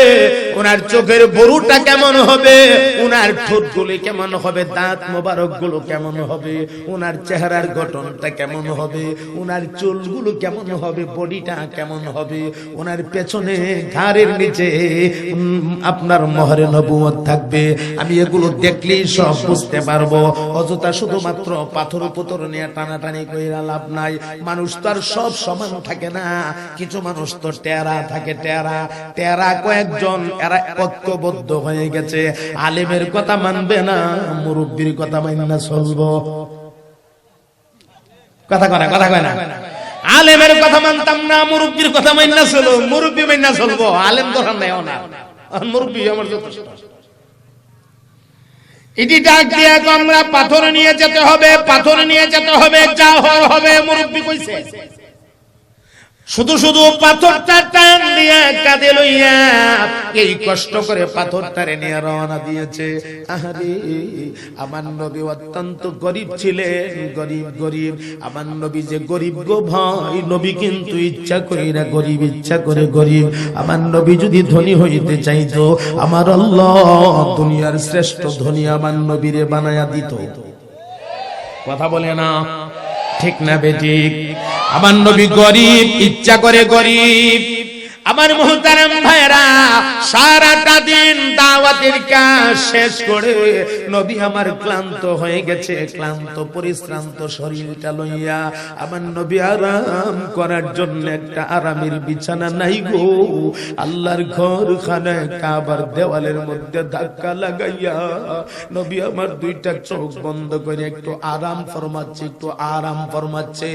ওনার চোখের বড়ুটা কেমন হবে, ওনার ঠোঁটগুলো কেমন হবে, দাঁত মোবারক গুলো কেমন হবে, ওনার চেহারার গঠনটা কেমন হবে, ওনার চুলগুলো কেমন হবে, বডিটা কেমন হবে, ওনার পেছনে ঘাড়ের নিচে আপনার মোহরে নবুয়ত থাকবে, আমি এগুলো দেখলেই সব বুঝতে পারবো। অযথা শুধুমাত্র পাথর উপতর নিয়ে টানাটানি কইরা লাভ নাই। মানুষ তো আর সব সমান থাকে না, কিছু মানুষ তো টেরা থাকে, টেরা কয়েকজন, এরা ঐক্যবদ্ধ হয়ে গেছে, আলেমের কথা মানবে না, মুরব্বির কথা মাইনা চলবো। কথা কয় না, আলেমের কথা মানতাম না, মুরব্বির কথা মাইনা চলো, মুরব্বি মাইনা চলবো, আলেম কথা নেও না, মুরব্বি আমার যথেষ্ট। ইটি ডাক দিয়া আমরা পাথর নিয়ে যেতে হবে, পাথর নিয়ে যেতে হবে, যা হবে মুরব্বি কইছে। শুধু শুধু পাথরটা টান দিয়া কাঁধে লইয়া এই কষ্ট করে পাথরটারে নিয়ে রওনা দিয়েছে। আরে আমার নবী অত্যন্ত গরিব ছিলেন, গরিব। আমার নবী যে গরিব গো ভাই, নবী কিন্তু ইচ্ছা কইরা গরিব, ইচ্ছা করে গরিব। আমার নবী যদি ধনী হইতে চাইতো, আমার আল্লাহ দুনিয়ার শ্রেষ্ঠ ধনী আমার নবীরে বানায়া দিত। কথা বলে না, ঠিক না বেঠিক? আমার নবী গরিব, ইচ্ছা করে গরিব। আমার মুহতারাম ভাইরা, সারাটা দিন দাওয়াতের কাজ শেষ করে নবী আমার ক্লান্ত হয়ে গেছে, ক্লান্ত পরিশ্রান্ত শরীরটা লইয়া আমার নবী আরাম করার জন্য একটা আরামের বিছানা নাই গো। আল্লাহর ঘর খানে কাবার দেওয়ালের মধ্যে ধাক্কা লাগাইয়া নবী আমার দুইটা চোখ বন্ধ করে একটু আরাম ফরমাচ্ছে।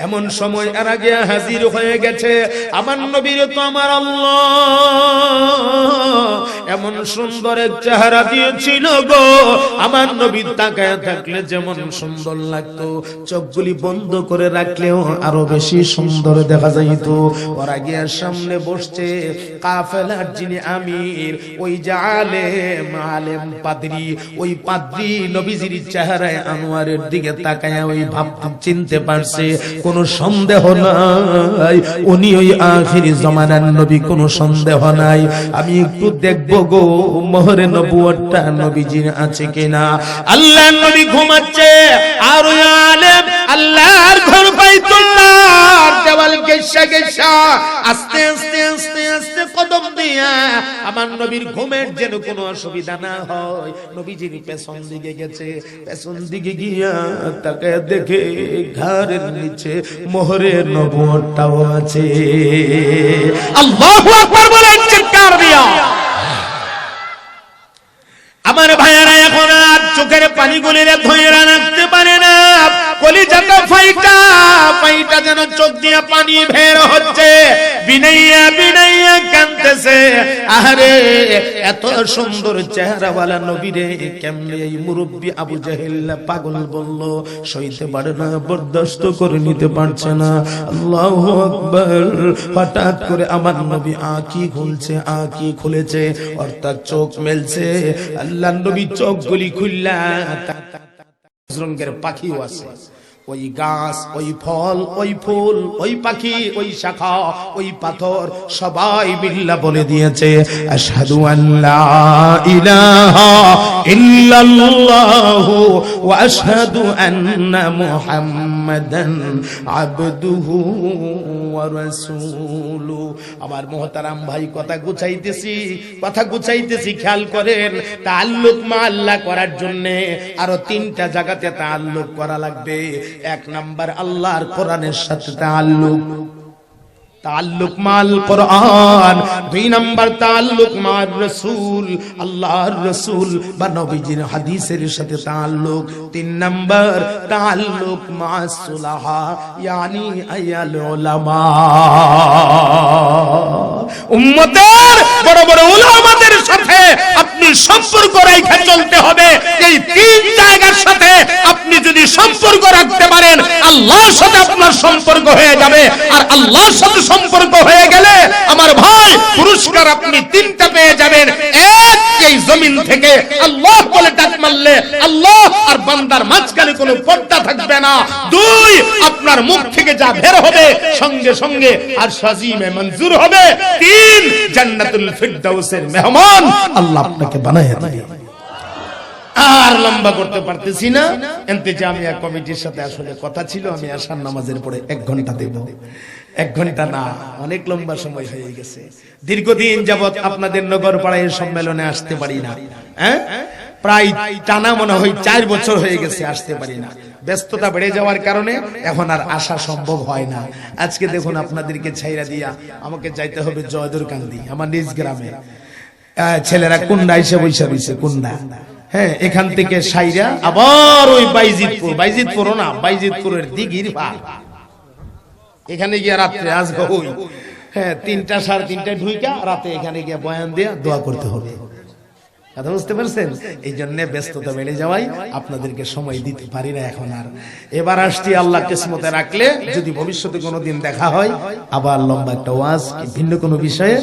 এমন সময় এর আগে হাজির হয়ে গেছে আমার নবীর তো আমার আল্লাহ এমন সুন্দর এক চেহারা দিয়েছিল গো, আমার নবী তাকায় থাকলে যেমন সুন্দর লাগতো, চোখগুলি বন্ধ করে রাখলেও আরো বেশি সুন্দর দেখা যাইত। ওরা গিয়ার সামনে বসছে কাফেলার যিনি আমির, ওই যে আলেম পাদ্রী, ওই পাদ্রী নবীজির চেহারায় আনোয়ারের দিকে তাকায় ওই ভাবতে চিনতে পারছে, কোনো সন্দেহ নাই উনি ওই আখিরি জমানার নবী, কোনো সন্দেহ নাই। আমি একটু দেখবো গো মোহরে নবুয়তটা নবীজির আছে কিনা। আল্লাহর নবী ঘুমাচ্ছে, আর ওই আলেম আল্লাহর ঘর বাইতুল্লাহ দেওয়াল গেসা গেসা আস্তে আস্তে আস্তে আস্তে কদম দিয়া আমার নবীর ঘুমের যেন কোনো অসুবিধা না হয়, নবীজির পেছন দিকে গেছে। পেছন দিকে গিয়া তাকে দেখে ঘরের নিচে মোহরে নবুয়তটাও আছে। আল্লাহু আকবার বলে চিৎকার দিয়া। আমার ভাইয়েরা এখন আর চোখের পানিগুলি ধরে রাখতে পারে না, কলিজাটা ফাইটা ফাইটা যেন চোখ দিয়ে পানি বের হচ্ছে, বিনাইয়া বিনাইয়া কাঁদতেছে। আরে এত সুন্দর চেহারাওয়ালা নবীরে কেমনে এই মুরব্বী আবু জাহেল পাগল বলল, সইতে পারে না, বরদাস্ত করে নিতে পারছে না। আল্লাহু আকবার। হঠাৎ করে আমার নবী আঁখি খুলেছে, অর্থাৎ চোখ মেলছে। আল্লাহ নবী চোখগুলি খুললা, রঙের পাখিও আছে, ওই গাছ, ওই ফল, ওই ফুল, ওই পাখি, ওই শাখা, ওই পাথর সবাই বিল্লাহ বলে দিয়েছে আশহাদু আল্লা ইলাহা ইল্লাল্লাহু ওয়া আশহাদু আন্না মুহাম্মাদান আবদুহু ওয়া রাসূলুহু। আমার মুহতারাম ভাই, কথা গুছাইতেছি, খেয়াল করেন। তাআল্লুক মা আল্লাহ করার জন্য আরো 3টা জায়গাতে তাআল্লুক করা লাগবে। 1 নাম্বার আল্লাহর কোরআনের সাথে তাআল্লুক মাল কোরআন, 2 নাম্বার তাআল্লুক মার রাসূল, আল্লাহর রাসূল বা নবীজির হাদিসের সাথে তাআল্লুক, 3 নাম্বার তাআল্লুক মা'আস সুলাহা ইয়ানি আয়াল উলামা। উম্মতের বড় বড় উলামাদের সাথে আপনি সম্পর্ক রেখে চলতে হবে। এই 3 জায়গার সাথে আপনি যদি সম্পর্ক রাখতে পারেন, আল্লাহর সাথে আপনার সম্পর্ক হয়ে যাবে। আর আল্লাহর সাথে সম্পর্ক হয়ে গেলে আমার ভাই, পুরস্কার আপনি 3টা পেয়ে যাবেন। এক, এই জমিন থেকে আল্লাহ বলে ডাক মারলে আল্লাহ আর বান্দার মাঝখানে কোনো পর্দা থাকবে না। 2, আপনার মুখ থেকে যা বের হবে সঙ্গে সঙ্গে আর শাজিমে মঞ্জুর হবে। 3, জান্নাতুল ফিরদাউসের মেহমান আল্লাহ আপনাকে বানায় দিবে। আর লম্বা করতে পারতেছি না, ইন্তেজামিয়া কমিটির সাথে আসলে কথা ছিল, আমি আশার নামাজের পরে 1 ঘন্টা দেব। 1 ঘন্টা না, অনেক লম্বা সময় হয়ে গেছে। দীর্ঘদিন যাবত আপনাদের নগর পাড়ায় সম্মেলনে আসতে পারি না, প্রায় টানা মনে হয় 4 বছর হয়ে গেছে আসতে পারি না। ব্যস্ততা বেড়ে যাওয়ার কারণে এখন আর আসা সম্ভব হয় না। আজকে দেখুন আপনাদেরকে ছাইরা দিয়া আমাকে যাইতে হবে জয়দুরকান্দি, আমার নিজ গ্রামে। ছেলেরা কুন্ডা এসে বৈশা রয়েছে, কুন্ডা। হ্যাঁ, এখান থেকে সাইরা আবার ওই বাইজিতপুরও না, বাইজিতপুরের দিঘির পার, এখানে গিয়ে রাত্রে আসবো। ওই 3টা 3:30টায় ঢুইকা রাতে এখানে গিয়ে বয়ান দিয়ে দোয়া করতে হবে। কথা বুঝতে পারছেন? এই জন্য ব্যস্ততা বেড়ে যাওয়ায় আপনাদেরকে সময় দিতে পারি না এখন আর। এবার আসছি, আল্লাহ কিসমতে রাখলে যদি ভবিষ্যতে কোনোদিন দেখা হয়, আবার লম্বা একটা ওয়াজ ভিন্ন কোনো বিষয়ে